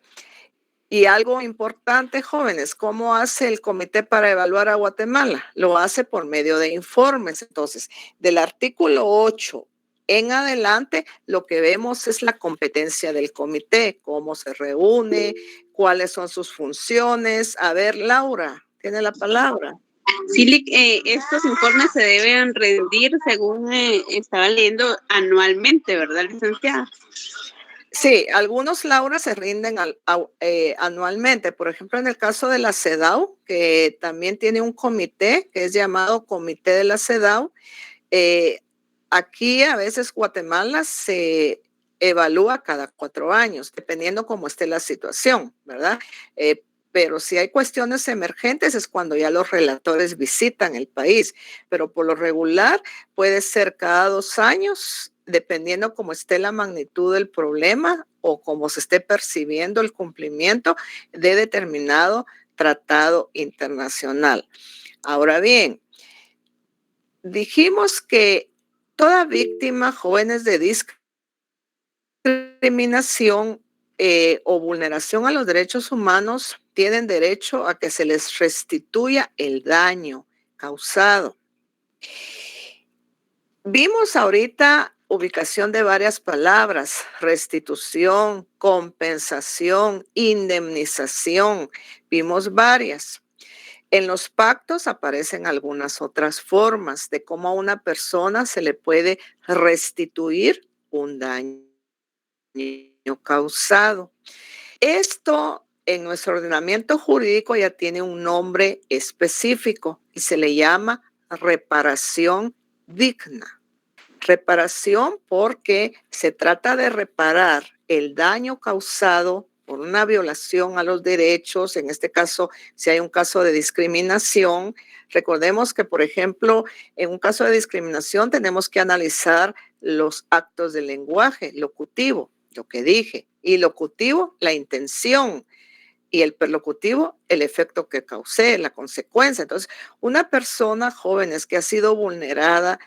Y algo importante, jóvenes, ¿cómo hace el comité para evaluar a Guatemala? Lo hace por medio de informes. Entonces, del artículo 8 en adelante, lo que vemos es la competencia del comité, cómo se reúne, cuáles son sus funciones. A ver, Laura, tiene la palabra. Sí, estos informes se deben rendir, según estaba leyendo, anualmente, ¿verdad, licenciada? Sí, algunos, Laura, se rinden anualmente. Por ejemplo, en el caso de la CEDAW, que también tiene un comité que es llamado Comité de la CEDAW, aquí a veces Guatemala se evalúa cada 4 años, dependiendo cómo esté la situación, ¿verdad? Pero si hay cuestiones emergentes es cuando ya los relatores visitan el país, pero por lo regular puede ser cada 2 años, dependiendo cómo esté la magnitud del problema o cómo se esté percibiendo el cumplimiento de determinado tratado internacional. Ahora bien, dijimos que toda víctima, jóvenes de discriminación o vulneración a los derechos humanos tienen derecho a que se les restituya el daño causado. Vimos ahorita ubicación de varias palabras: restitución, compensación, indemnización. Vimos varias. En los pactos aparecen algunas otras formas de cómo a una persona se le puede restituir un daño causado. Esto en nuestro ordenamiento jurídico ya tiene un nombre específico y se le llama reparación digna. Reparación porque se trata de reparar el daño causado por una violación a los derechos, en este caso, si hay un caso de discriminación. Recordemos que, por ejemplo, en un caso de discriminación tenemos que analizar los actos del lenguaje locutivo, lo que dije, y locutivo, la intención, y el perlocutivo, el efecto que causé, la consecuencia. Entonces, una persona, jóvenes, que ha sido vulnerada,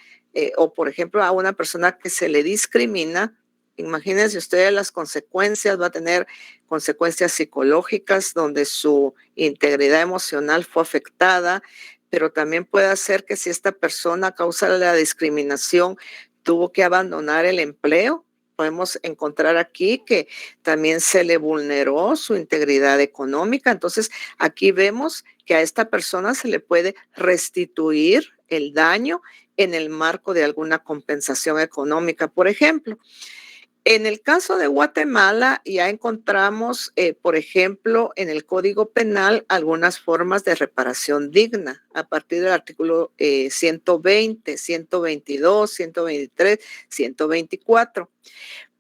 o por ejemplo a una persona que se le discrimina, imagínense ustedes las consecuencias, va a tener consecuencias psicológicas donde su integridad emocional fue afectada, pero también puede hacer que si esta persona a causa de la discriminación tuvo que abandonar el empleo, podemos encontrar aquí que también se le vulneró su integridad económica. Entonces, aquí vemos que a esta persona se le puede restituir el daño en el marco de alguna compensación económica, por ejemplo. En el caso de Guatemala ya encontramos, por ejemplo, en el Código Penal algunas formas de reparación digna a partir del artículo 120, 122, 123, 124.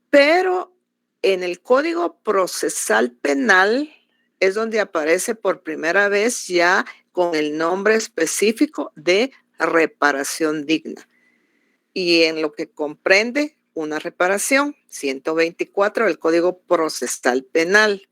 Pero en el Código Procesal Penal es donde aparece por primera vez ya con el nombre específico de reparación digna. Y en lo que comprende una reparación, 124 del Código Procesal Penal.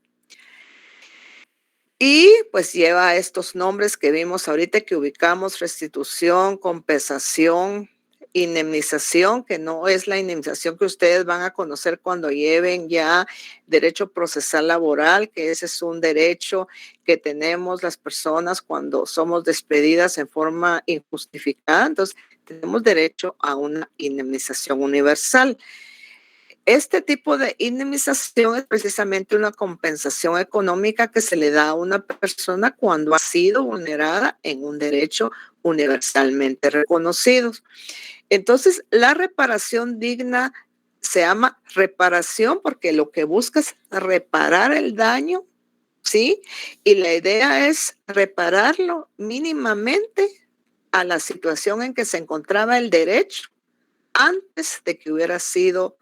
Y pues lleva estos nombres que vimos ahorita, que ubicamos: restitución, compensación, indemnización, que no es la indemnización que ustedes van a conocer cuando lleven ya derecho procesal laboral, que ese es un derecho que tenemos las personas cuando somos despedidas en forma injustificada. Entonces, tenemos derecho a una indemnización universal. Este tipo de indemnización es precisamente una compensación económica que se le da a una persona cuando ha sido vulnerada en un derecho universalmente reconocido. Entonces, la reparación digna se llama reparación porque lo que busca es reparar el daño, ¿sí? Y la idea es repararlo mínimamente a la situación en que se encontraba el derecho antes de que hubiera sido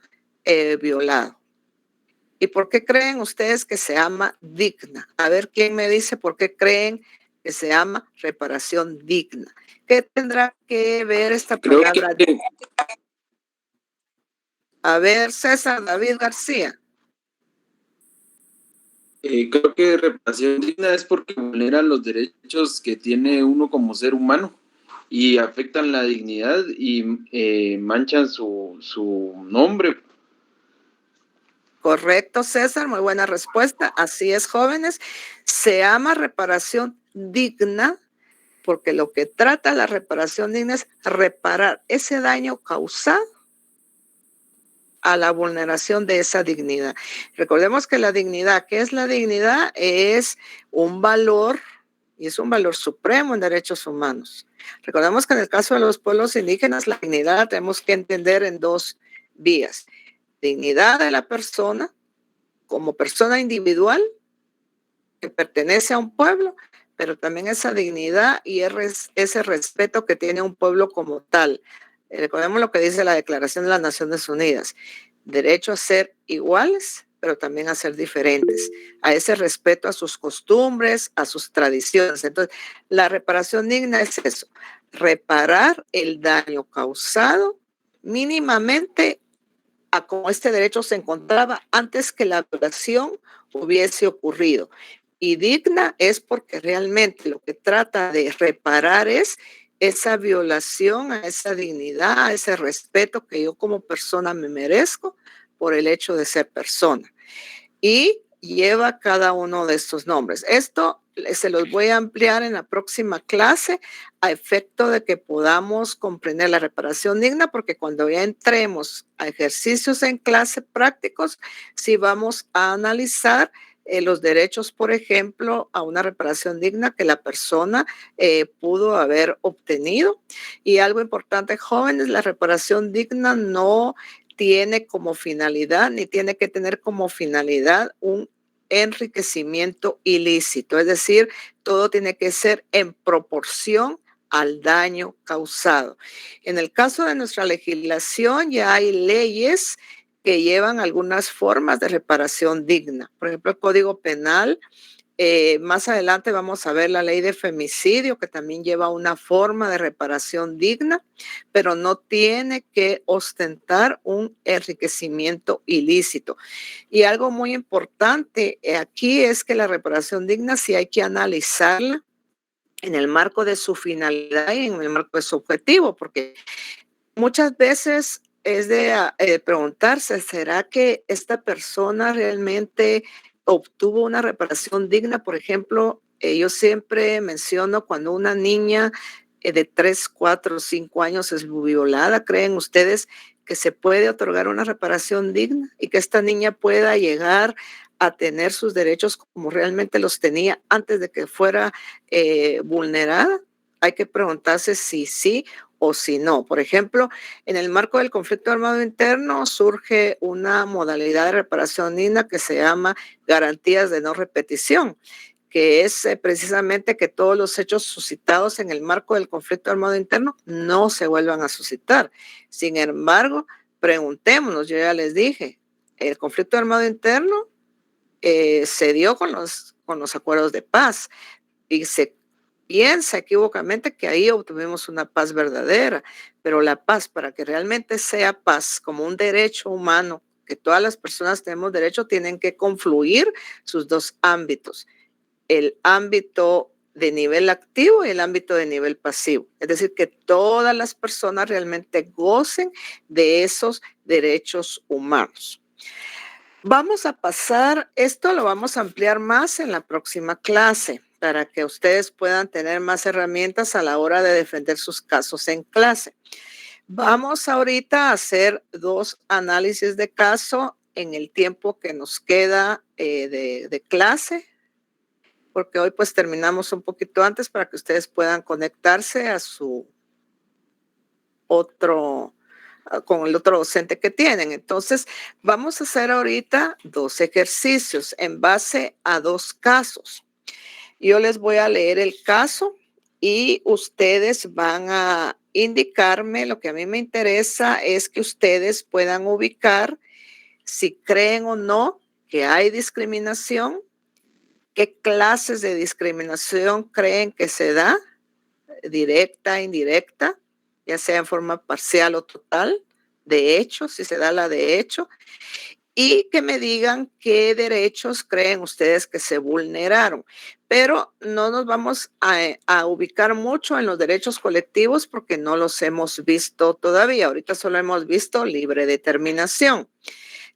violado. ¿Y por qué creen ustedes que se llama digna? A ver, ¿quién me dice por qué creen que se llama reparación digna? ¿Qué tendrá que ver esta palabra? A ver, César David García. Creo que reparación digna es porque vulneran los derechos que tiene uno como ser humano y afectan la dignidad y manchan su nombre. Correcto, César, muy buena respuesta. Así es, jóvenes. Se llama reparación digna porque lo que trata la reparación digna es reparar ese daño causado a la vulneración de esa dignidad. Recordemos que la dignidad, ¿qué es la dignidad? Es un valor y es un valor supremo en derechos humanos. Recordemos que en el caso de los pueblos indígenas, la dignidad la tenemos que entender en dos vías. Dignidad de la persona como persona individual que pertenece a un pueblo, pero también esa dignidad y ese respeto que tiene un pueblo como tal. Recordemos lo que dice la Declaración de las Naciones Unidas, derecho a ser iguales, pero también a ser diferentes, a ese respeto a sus costumbres, a sus tradiciones. Entonces, la reparación digna es eso, reparar el daño causado mínimamente a cómo este derecho se encontraba antes que la violación hubiese ocurrido. Y digna es porque realmente lo que trata de reparar es esa violación a esa dignidad, a ese respeto que yo como persona me merezco por el hecho de ser persona. Y lleva cada uno de estos nombres. Esto se los voy a ampliar en la próxima clase a efecto de que podamos comprender la reparación digna, porque cuando ya entremos a ejercicios en clase prácticos, sí vamos a analizar los derechos, por ejemplo, a una reparación digna que la persona pudo haber obtenido. Y algo importante, jóvenes, la reparación digna no tiene como finalidad, ni tiene que tener como finalidad un enriquecimiento ilícito. Es decir, todo tiene que ser en proporción al daño causado. En el caso de nuestra legislación ya hay leyes que llevan algunas formas de reparación digna. Por ejemplo, el Código Penal. Más adelante vamos a ver la ley de femicidio, que también lleva una forma de reparación digna, pero no tiene que ostentar un enriquecimiento ilícito. Y algo muy importante aquí es que la reparación digna sí hay que analizarla en el marco de su finalidad y en el marco de su objetivo, porque muchas veces es de preguntarse, ¿será que esta persona realmente obtuvo una reparación digna? Por ejemplo, yo siempre menciono cuando una niña de 3, 4, 5 años es violada, ¿creen ustedes que se puede otorgar una reparación digna y que esta niña pueda llegar a tener sus derechos como realmente los tenía antes de que fuera vulnerada? Hay que preguntarse si sí o si no. Por ejemplo, en el marco del conflicto armado interno surge una modalidad de reparación digna que se llama garantías de no repetición, que es precisamente que todos los hechos suscitados en el marco del conflicto armado interno no se vuelvan a suscitar. Sin embargo, preguntémonos, yo ya les dije, el conflicto armado interno se dio con los acuerdos de paz y se piensa equivocamente que ahí obtuvimos una paz verdadera, pero la paz, para que realmente sea paz como un derecho humano, que todas las personas tenemos derecho, tienen que confluir sus dos ámbitos, el ámbito de nivel activo y el ámbito de nivel pasivo. Es decir, que todas las personas realmente gocen de esos derechos humanos. Vamos a pasar, esto lo vamos a ampliar más en la próxima clase para que ustedes puedan tener más herramientas a la hora de defender sus casos en clase. Vamos ahorita a hacer 2 análisis de caso en el tiempo que nos queda de clase, porque hoy pues terminamos un poquito antes para que ustedes puedan conectarse a su otro con el otro docente que tienen. Entonces, vamos a hacer ahorita 2 ejercicios en base a 2 casos. Yo les voy a leer el caso y ustedes van a indicarme, lo que a mí me interesa es que ustedes puedan ubicar si creen o no que hay discriminación, qué clases de discriminación creen que se da, directa, indirecta, ya sea en forma parcial o total, de hecho, si se da la de hecho, y que me digan qué derechos creen ustedes que se vulneraron. Pero no nos vamos a ubicar mucho en los derechos colectivos porque no los hemos visto todavía. Ahorita solo hemos visto libre determinación,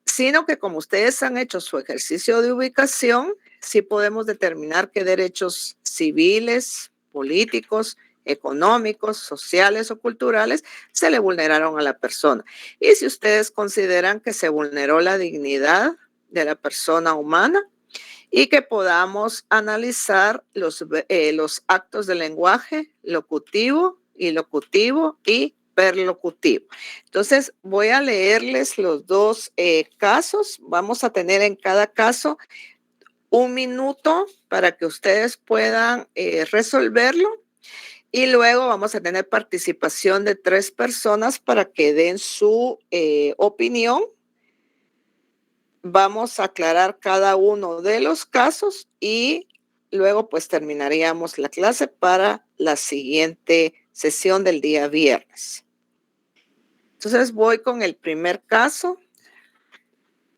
sino que como ustedes han hecho su ejercicio de ubicación, sí podemos determinar qué derechos civiles, políticos, económicos, sociales o culturales se le vulneraron a la persona. Y si ustedes consideran que se vulneró la dignidad de la persona humana y que podamos analizar los actos de lenguaje locutivo, ilocutivo y perlocutivo. Entonces, voy a leerles los 2 casos. Vamos a tener en cada caso 1 minuto para que ustedes puedan resolverlo. Y luego vamos a tener participación de 3 personas para que den su opinión. Vamos a aclarar cada uno de los casos y luego pues terminaríamos la clase para la siguiente sesión del día viernes. Entonces voy con el primer caso,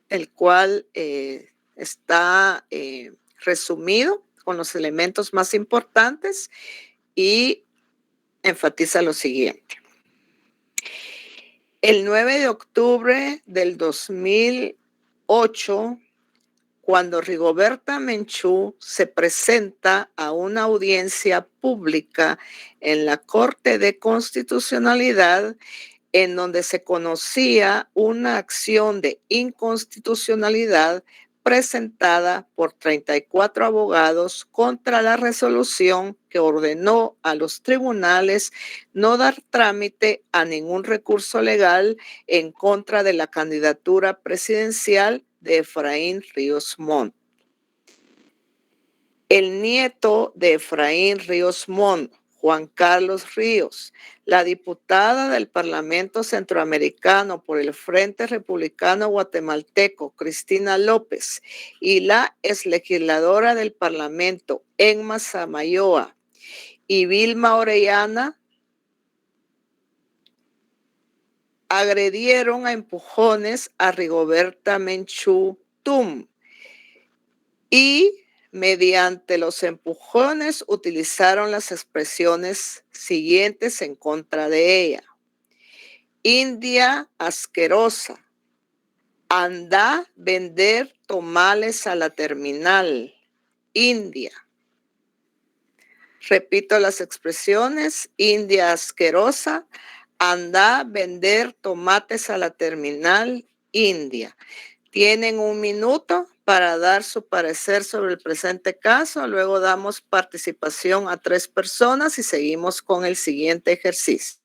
el cual está resumido con los elementos más importantes y enfatiza lo siguiente. El 9 de octubre del 2008, cuando Rigoberta Menchú se presenta a una audiencia pública en la Corte de Constitucionalidad, en donde se conocía una acción de inconstitucionalidad presentada por 34 abogados contra la resolución que ordenó a los tribunales no dar trámite a ningún recurso legal en contra de la candidatura presidencial de Efraín Ríos Montt. El nieto de Efraín Ríos Montt, Juan Carlos Ríos, la diputada del Parlamento Centroamericano por el Frente Republicano Guatemalteco, Cristina López, y la exlegisladora del Parlamento, Emma Samayoa, y Vilma Orellana, agredieron a empujones a Rigoberta Menchú Tum y mediante los empujones utilizaron las expresiones siguientes en contra de ella. India asquerosa, anda vender tomales a la terminal, India. Repito las expresiones, India asquerosa, anda vender tomates a la terminal, India. Tienen 1 minuto para dar su parecer sobre el presente caso. Luego damos participación a 3 personas y seguimos con el siguiente ejercicio.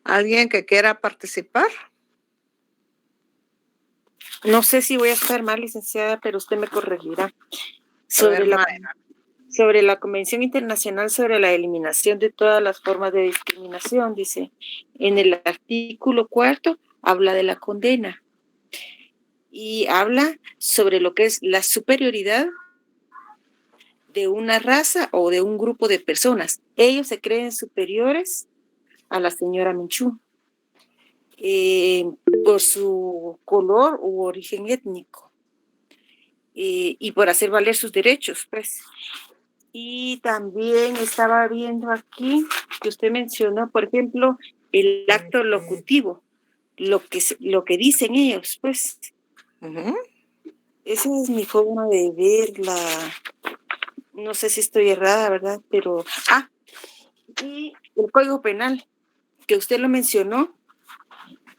¿Alguien que quiera participar? No sé si voy a estar mal, licenciada, pero usted me corregirá. A Sobre ver, la, Mayra. sobre la Convención Internacional sobre la Eliminación de todas las formas de discriminación, dice, en el artículo 4 habla de la condena y habla sobre lo que es la superioridad de una raza o de un grupo de personas. Ellos se creen superiores a la señora Menchú por su color u origen étnico y por hacer valer sus derechos, pues. Y también estaba viendo aquí que usted mencionó, por ejemplo, el acto locutivo, lo que dicen ellos, pues. Ujú. Esa es mi forma de verla. No sé si estoy errada, ¿verdad? Pero, y el Código Penal, que usted lo mencionó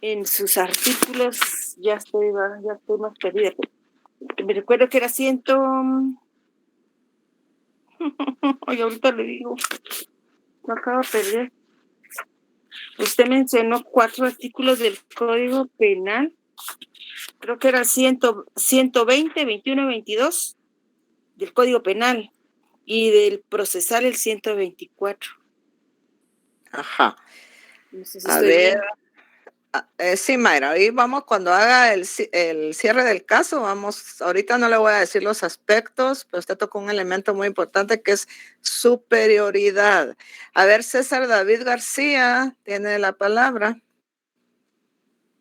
en sus artículos, ya estoy más perdida. Me recuerdo que era 100. Ay, ahorita le digo, lo acabo de perder. Usted mencionó 4 artículos del Código Penal. Creo que era 120, 21, 22 del Código Penal y del procesal el 124. Ajá. No sé si A estoy ver, bien. sí, Mayra, ahí vamos, cuando haga el cierre del caso, vamos, ahorita no le voy a decir los aspectos, pero usted tocó un elemento muy importante que es superioridad. A ver, César David García tiene la palabra.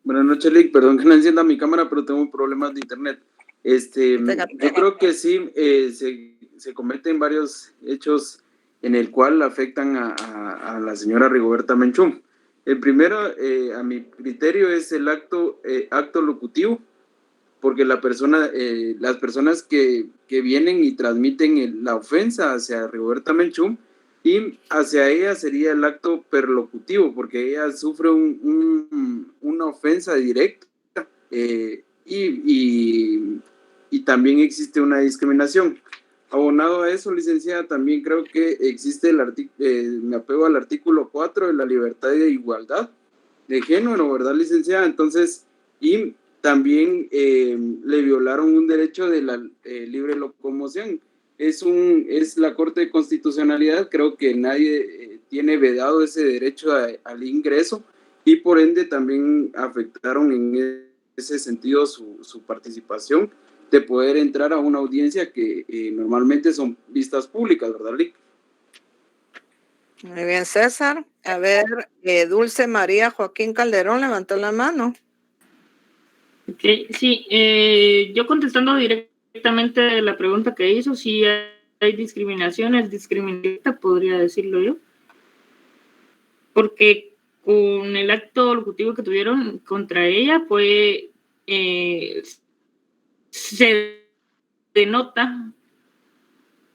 Buenas noches, Lick. Perdón que no encienda mi cámara, pero tengo problemas de internet. Yo creo que sí, se cometen varios hechos en el cual afectan a la señora Rigoberta Menchú. El primero, a mi criterio, es el acto locutivo, porque las personas que vienen y transmiten la ofensa hacia Rigoberta Menchú y hacia ella sería el acto perlocutivo, porque ella sufre una ofensa directa y también existe una discriminación. Abonado a eso, licenciada, también creo que existe me apego al artículo 4 de la libertad de igualdad de género, ¿verdad, licenciada? Entonces, y también le violaron un derecho de la libre locomoción. Es la Corte de Constitucionalidad, creo que nadie tiene vedado ese derecho al ingreso y por ende también afectaron en ese sentido su participación de poder entrar a una audiencia que normalmente son vistas públicas, ¿verdad, Lick? Muy bien, César. A ver, Dulce María Joaquín Calderón levantó la mano. Okay, sí, yo contestando directamente la pregunta que hizo, si hay discriminación, es discriminante, podría decirlo yo, porque con el acto locutivo que tuvieron contra ella, pues se denota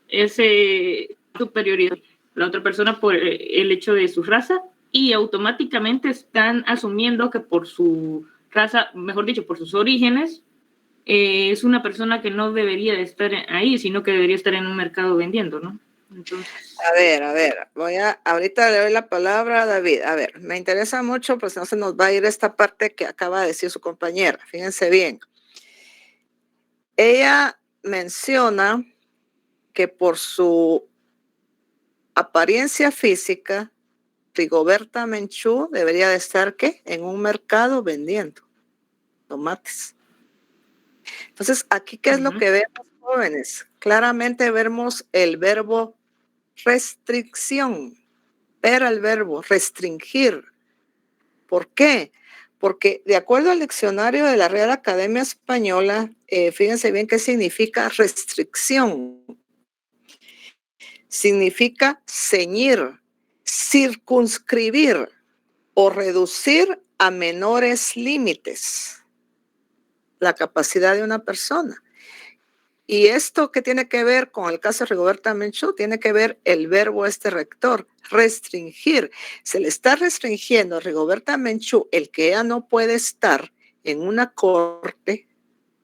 ese superioridad la otra persona por el hecho de su raza y automáticamente están asumiendo que por su raza, mejor dicho, por sus orígenes, es una persona que no debería de estar ahí, sino que debería estar en un mercado vendiendo, ¿no? Entonces... A ver, ahorita le doy la palabra a David. A ver, me interesa mucho, pues no se nos va a ir esta parte que acaba de decir su compañera. Fíjense bien. Ella menciona que por su apariencia física, Rigoberta Menchú debería de estar, ¿qué? En un mercado vendiendo tomates. Entonces, aquí, ¿qué es lo que vemos, jóvenes? Claramente vemos el verbo restricción. Ver al verbo restringir. ¿Por qué? Porque de acuerdo al diccionario de la Real Academia Española, fíjense bien qué significa restricción. Significa ceñir, circunscribir o reducir a menores límites la capacidad de una persona. Y esto que tiene que ver con el caso de Rigoberta Menchú, tiene que ver el verbo rector, restringir. Se le está restringiendo a Rigoberta Menchú el que ella no puede estar en una corte,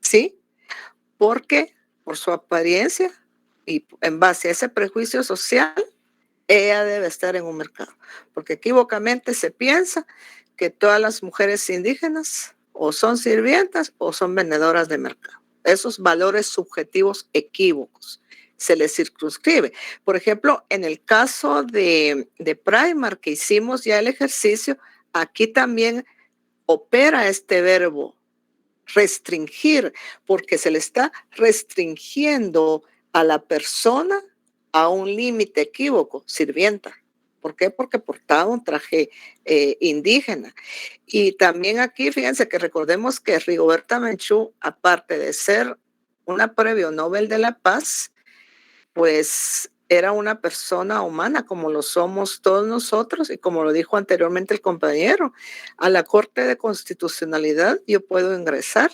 ¿sí? Porque por su apariencia y en base a ese prejuicio social, ella debe estar en un mercado. Porque equívocamente se piensa que todas las mujeres indígenas o son sirvientas o son vendedoras de mercado. Esos valores subjetivos equívocos se les circunscribe. Por ejemplo, en el caso de Primark, que hicimos ya el ejercicio, aquí también opera este verbo restringir, porque se le está restringiendo a la persona a un límite equívoco, sirvienta. ¿Por qué? Porque portaba un traje indígena. Y también aquí, fíjense que recordemos que Rigoberta Menchú, aparte de ser una premio Nobel de la Paz, pues era una persona humana como lo somos todos nosotros, y como lo dijo anteriormente el compañero, a la Corte de Constitucionalidad yo puedo ingresar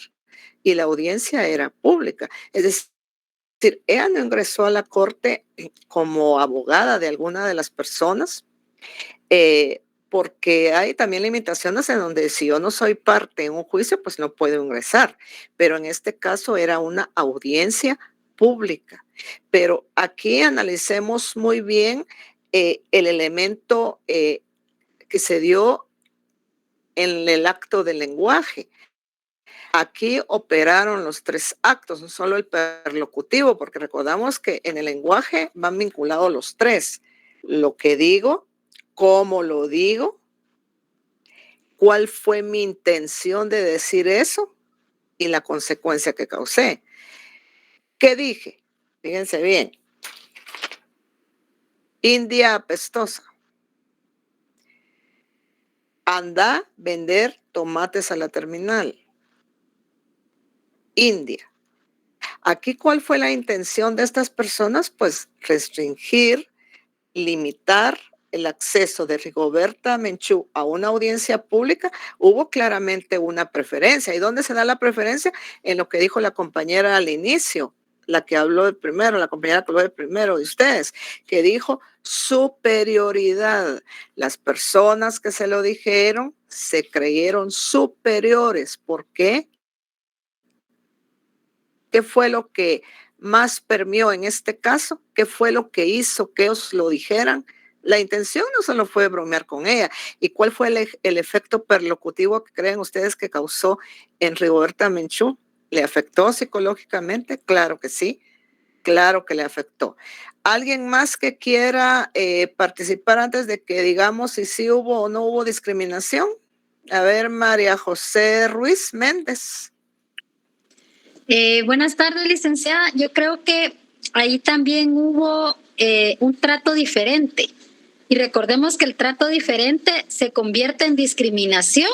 y la audiencia era pública. Es decir, ella no ingresó a la Corte como abogada de alguna de las personas, porque hay también limitaciones en donde si yo no soy parte en un juicio, pues no puedo ingresar. Pero en este caso era una audiencia pública. Pero aquí analicemos muy bien el elemento que se dio en el acto del lenguaje. Aquí operaron los tres actos, no solo el perlocutivo, porque recordamos que en el lenguaje van vinculados los tres. Lo que digo, cómo lo digo, cuál fue mi intención de decir eso y la consecuencia que causé. ¿Qué dije? Fíjense bien. India apestosa. Anda a vender tomates a la terminal. India. Aquí, ¿cuál fue la intención de estas personas? Pues restringir, limitar el acceso de Rigoberta Menchú a una audiencia pública. Hubo claramente una preferencia. ¿Y dónde se da la preferencia? En lo que dijo la compañera al inicio, la que habló de primero, la compañera que habló de primero de ustedes, que dijo superioridad. Las personas que se lo dijeron se creyeron superiores. ¿Por qué? ¿Qué fue lo que más permeó en este caso? ¿Qué fue lo que hizo que os lo dijeran? La intención no solo fue bromear con ella. ¿Y cuál fue el efecto perlocutivo que creen ustedes que causó en Rigoberta Menchú? ¿Le afectó psicológicamente? Claro que sí, claro que le afectó. ¿Alguien más que quiera participar antes de que digamos si sí hubo o no hubo discriminación? A ver, María José Ruiz Méndez. Buenas tardes, licenciada. Yo creo que ahí también hubo un trato diferente. Y recordemos que el trato diferente se convierte en discriminación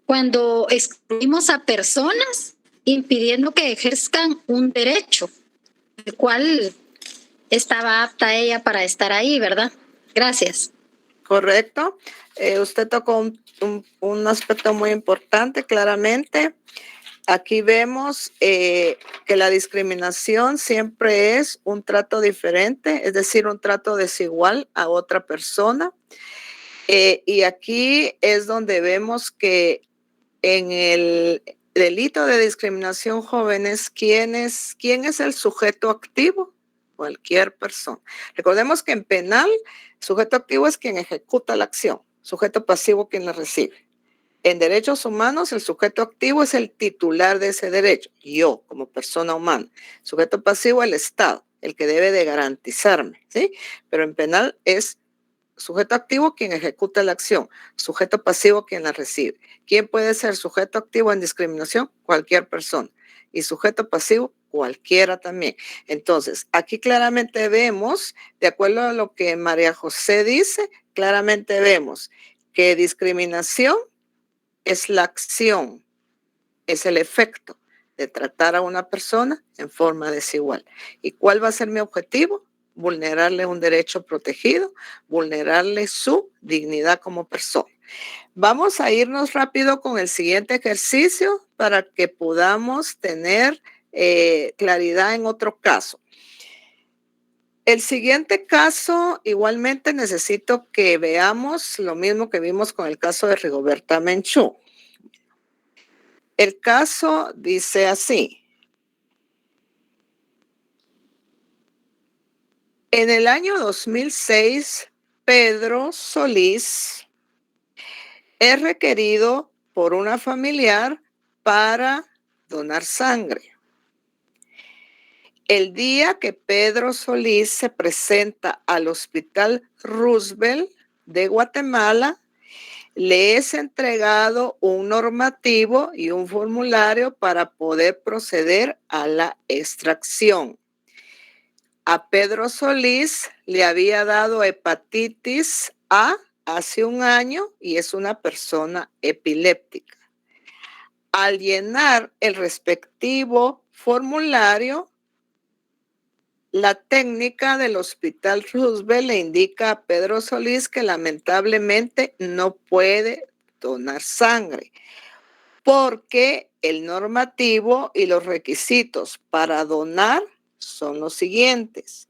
cuando excluimos a personas impidiendo que ejerzcan un derecho, el cual estaba apta ella para estar ahí, ¿verdad? Gracias. Correcto. Usted tocó un aspecto muy importante, claramente. Aquí vemos que la discriminación siempre es un trato diferente, es decir, un trato desigual a otra persona. Y aquí es donde vemos que en el delito de discriminación, jóvenes, ¿quién es el sujeto activo? Cualquier persona. Recordemos que en penal, sujeto activo es quien ejecuta la acción, sujeto pasivo quien la recibe. En derechos humanos, el sujeto activo es el titular de ese derecho, yo como persona humana. Sujeto pasivo, el Estado, el que debe de garantizarme, ¿sí? Pero en penal es sujeto activo quien ejecuta la acción, sujeto pasivo quien la recibe. ¿Quién puede ser sujeto activo en discriminación? Cualquier persona. Y sujeto pasivo, cualquiera también. Entonces, aquí claramente vemos, de acuerdo a lo que María José dice, claramente vemos que discriminación es la acción, es el efecto de tratar a una persona en forma desigual. ¿Y cuál va a ser mi objetivo? Vulnerarle un derecho protegido, vulnerarle su dignidad como persona. Vamos a irnos rápido con el siguiente ejercicio para que podamos tener claridad en otro caso. El siguiente caso, igualmente necesito que veamos lo mismo que vimos con el caso de Rigoberta Menchú. El caso dice así. En el año 2006, Pedro Solís es requerido por una familiar para donar sangre. El día que Pedro Solís se presenta al Hospital Roosevelt de Guatemala, le es entregado un normativo y un formulario para poder proceder a la extracción. A Pedro Solís le había dado hepatitis A hace un año y es una persona epiléptica. Al llenar el respectivo formulario, la técnica del Hospital Roosevelt le indica a Pedro Solís que lamentablemente no puede donar sangre porque el normativo y los requisitos para donar son los siguientes: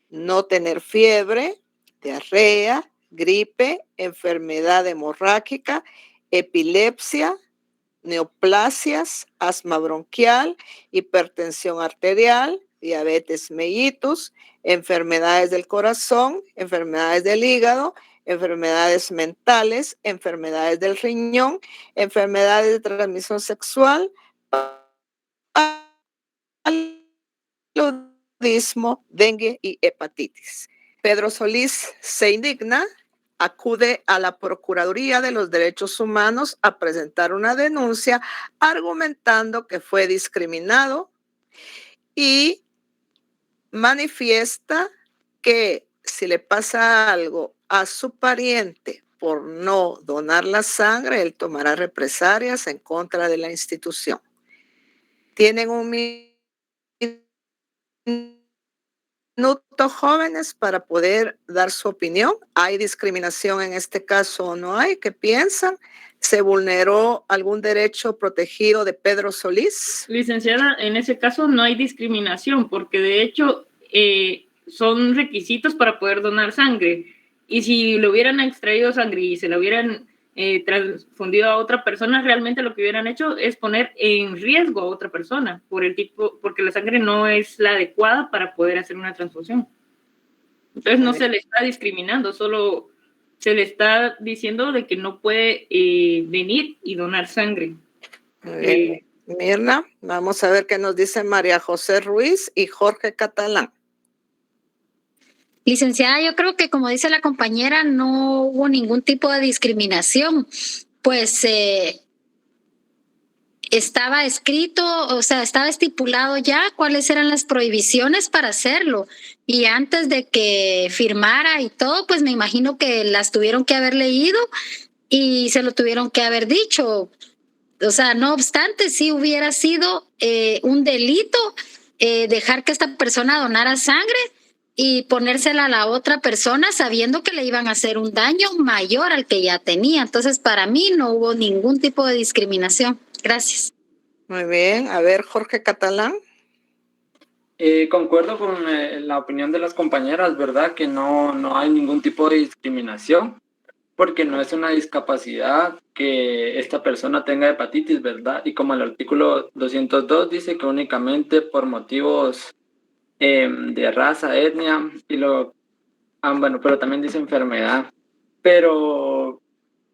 no tener fiebre, diarrea, gripe, enfermedad hemorrágica, epilepsia, neoplasias, asma bronquial, hipertensión arterial, diabetes mellitus, enfermedades del corazón, enfermedades del hígado, enfermedades mentales, enfermedades del riñón, enfermedades de transmisión sexual, paludismo, dengue y hepatitis. Pedro Solís se indigna, acude a la Procuraduría de los Derechos Humanos a presentar una denuncia argumentando que fue discriminado y manifiesta que si le pasa algo a su pariente por no donar la sangre, él tomará represalias en contra de la institución. Tienen un minuto, jóvenes, para poder dar su opinión. ¿Hay discriminación en este caso o no hay? ¿Qué piensan? ¿Se vulneró algún derecho protegido de Pedro Solís? Licenciada, en ese caso no hay discriminación, porque de hecho son requisitos para poder donar sangre. Y si le hubieran extraído sangre y se la hubieran transfundido a otra persona, realmente lo que hubieran hecho es poner en riesgo a otra persona porque la sangre no es la adecuada para poder hacer una transfusión. Entonces no se le está discriminando, solo se le está diciendo de que no puede venir y donar sangre. Mirna, vamos a ver qué nos dice María José Ruiz y Jorge Catalán. Licenciada, yo creo que como dice la compañera, no hubo ningún tipo de discriminación, pues estaba escrito, o sea, estaba estipulado ya cuáles eran las prohibiciones para hacerlo. Y antes de que firmara y todo, pues me imagino que las tuvieron que haber leído y se lo tuvieron que haber dicho. O sea, no obstante, sí hubiera sido un delito dejar que esta persona donara sangre y ponérsela a la otra persona sabiendo que le iban a hacer un daño mayor al que ya tenía. Entonces, para mí no hubo ningún tipo de discriminación. Gracias. Muy bien. A ver, Jorge Catalán. Concuerdo con la opinión de las compañeras, ¿verdad? Que no hay ningún tipo de discriminación, porque no es una discapacidad que esta persona tenga hepatitis, ¿verdad? Y como el artículo 202 dice que únicamente por motivos de raza, etnia, y bueno, pero también dice enfermedad. Pero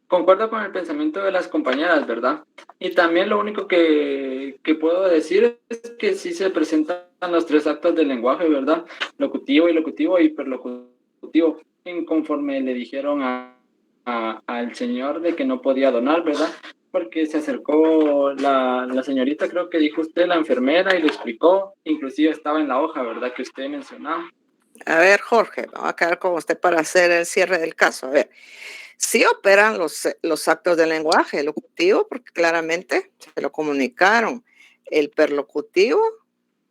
concuerdo con el pensamiento de las compañeras, ¿verdad? Y también lo único que puedo decir es que sí se presentan los 3 actos de lenguaje, ¿verdad? Locutivo, ilocutivo y hiperlocutivo, conforme le dijeron al señor de que no podía donar, ¿verdad? Porque se acercó la señorita, creo que dijo usted, la enfermera, y le explicó, inclusive estaba en la hoja, ¿verdad?, que usted mencionaba. A ver, Jorge, vamos a quedar con usted para hacer el cierre del caso. A ver, sí operan los actos de lenguaje, el locutivo, porque claramente se lo comunicaron, el perlocutivo,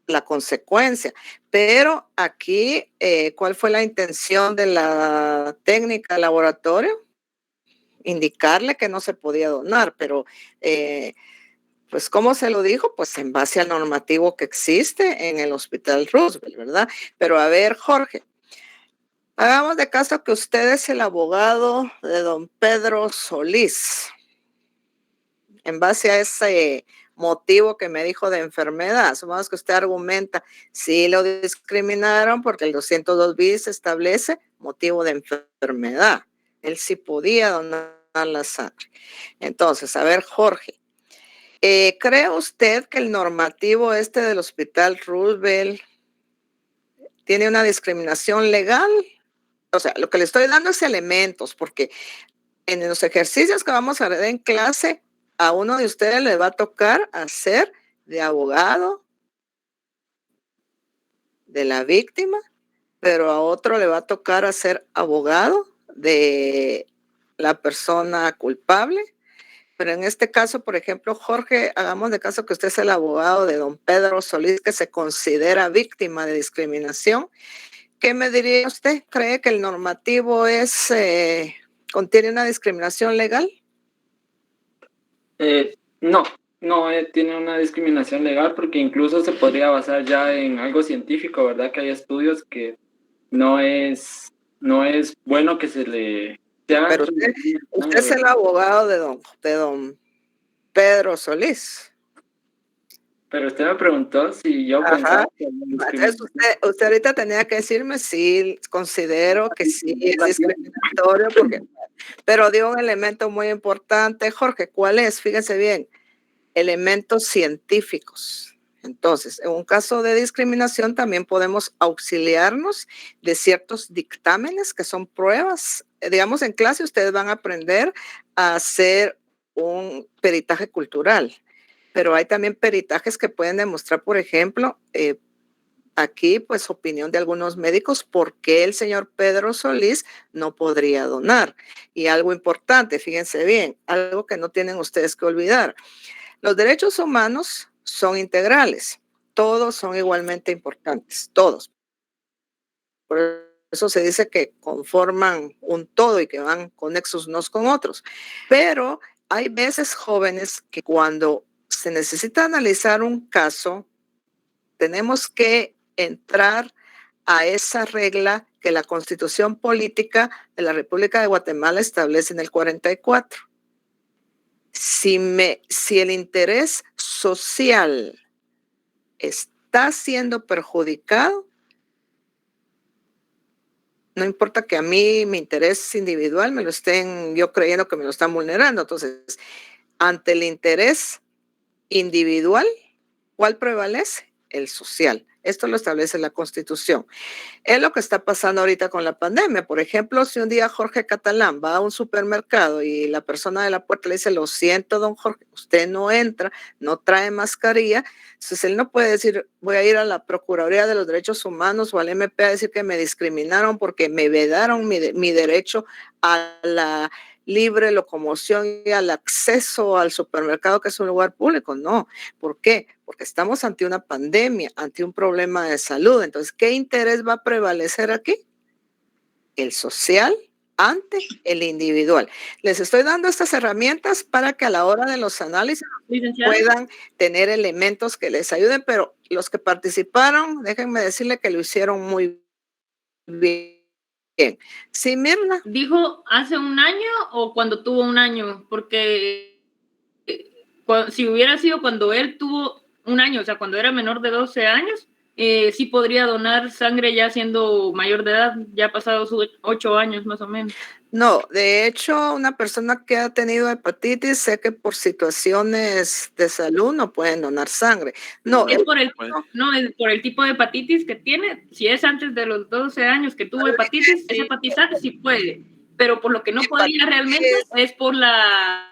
la consecuencia. Pero aquí, ¿cuál fue la intención de la técnica de laboratorio? Indicarle que no se podía donar, pero pues ¿cómo se lo dijo? Pues en base al normativo que existe en el Hospital Roosevelt, ¿verdad? Pero a ver, Jorge, hagamos de caso que usted es el abogado de don Pedro Solís. En base a ese motivo que me dijo de enfermedad, supongamos que usted argumenta, sí lo discriminaron porque el 202 bis establece motivo de enfermedad. Él sí podía donar la sangre. Entonces, a ver, Jorge, ¿cree usted que el normativo este del Hospital Roosevelt tiene una discriminación legal? O sea, lo que le estoy dando es elementos, porque en los ejercicios que vamos a ver en clase, a uno de ustedes le va a tocar hacer de abogado de la víctima, pero a otro le va a tocar hacer abogado de la persona culpable. Pero en este caso, por ejemplo, Jorge, hagamos de caso que usted es el abogado de don Pedro Solís, que se considera víctima de discriminación. ¿Qué me diría usted? ¿Cree que el normativo contiene una discriminación legal? No, tiene una discriminación legal porque incluso se podría basar ya en algo científico, ¿verdad? Que hay estudios que no es bueno que se le... Pero usted es el abogado de don Pedro Solís. Pero usted me preguntó si yo pensaba que... Entonces usted ahorita tenía que decirme si considero que sí es discriminatorio, pero dio un elemento muy importante. Jorge, ¿cuál es? Fíjense bien, elementos científicos. Entonces, en un caso de discriminación también podemos auxiliarnos de ciertos dictámenes que son pruebas. Digamos, en clase ustedes van a aprender a hacer un peritaje cultural, pero hay también peritajes que pueden demostrar, por ejemplo, aquí, pues, opinión de algunos médicos, por qué el señor Pedro Solís no podría donar. Y algo importante, fíjense bien, algo que no tienen ustedes que olvidar. Los derechos humanos son integrales, todos son igualmente importantes, todos. Por eso se dice que conforman un todo y que van conexos unos con otros. Pero hay veces, jóvenes, que cuando se necesita analizar un caso, tenemos que entrar a esa regla que la Constitución Política de la República de Guatemala establece en el 44. Si el interés social está siendo perjudicado, no importa que a mí mi interés individual me lo estén, yo creyendo que me lo están vulnerando. Entonces, ante el interés individual, ¿cuál prevalece? El social. Esto lo establece la Constitución. Es lo que está pasando ahorita con la pandemia. Por ejemplo, si un día Jorge Catalán va a un supermercado y la persona de la puerta le dice, lo siento, don Jorge, usted no entra, no trae mascarilla, entonces él no puede decir, voy a ir a la Procuraduría de los Derechos Humanos o al MP a decir que me discriminaron porque me vedaron mi derecho a la libre locomoción y al acceso al supermercado, que es un lugar público. No. ¿Por qué? Porque estamos ante una pandemia, ante un problema de salud. Entonces, ¿qué interés va a prevalecer aquí? El social ante el individual. Les estoy dando estas herramientas para que a la hora de los análisis puedan tener elementos que les ayuden, pero los que participaron, déjenme decirle que lo hicieron muy bien. Sí, Mirna. ¿Dijo hace un año o cuando tuvo un año? Porque si hubiera sido cuando él tuvo un año, o sea, cuando era menor de 12 años, sí podría donar sangre ya siendo mayor de edad, ya pasados sus 8 años más o menos. No, de hecho, una persona que ha tenido hepatitis, sé que por situaciones de salud no pueden donar sangre. No, es por es por el tipo de hepatitis que tiene. Si es antes de los 12 años que tuvo hepatitis, es hepatizar, sí puede. Pero por lo que no podría realmente es por la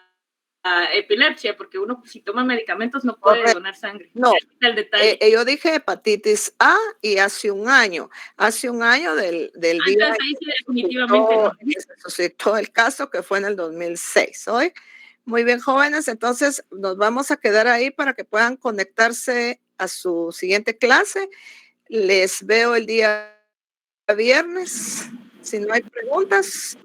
epilepsia, porque uno si toma medicamentos no puede donar sangre. No, el detalle. Yo dije hepatitis A y hace un año del día ahí sí, definitivamente no. Se suscitó el caso que fue en el 2006. ¿Hoy? Muy bien, jóvenes, entonces nos vamos a quedar ahí para que puedan conectarse a su siguiente clase. Les veo el día viernes. Si no hay preguntas,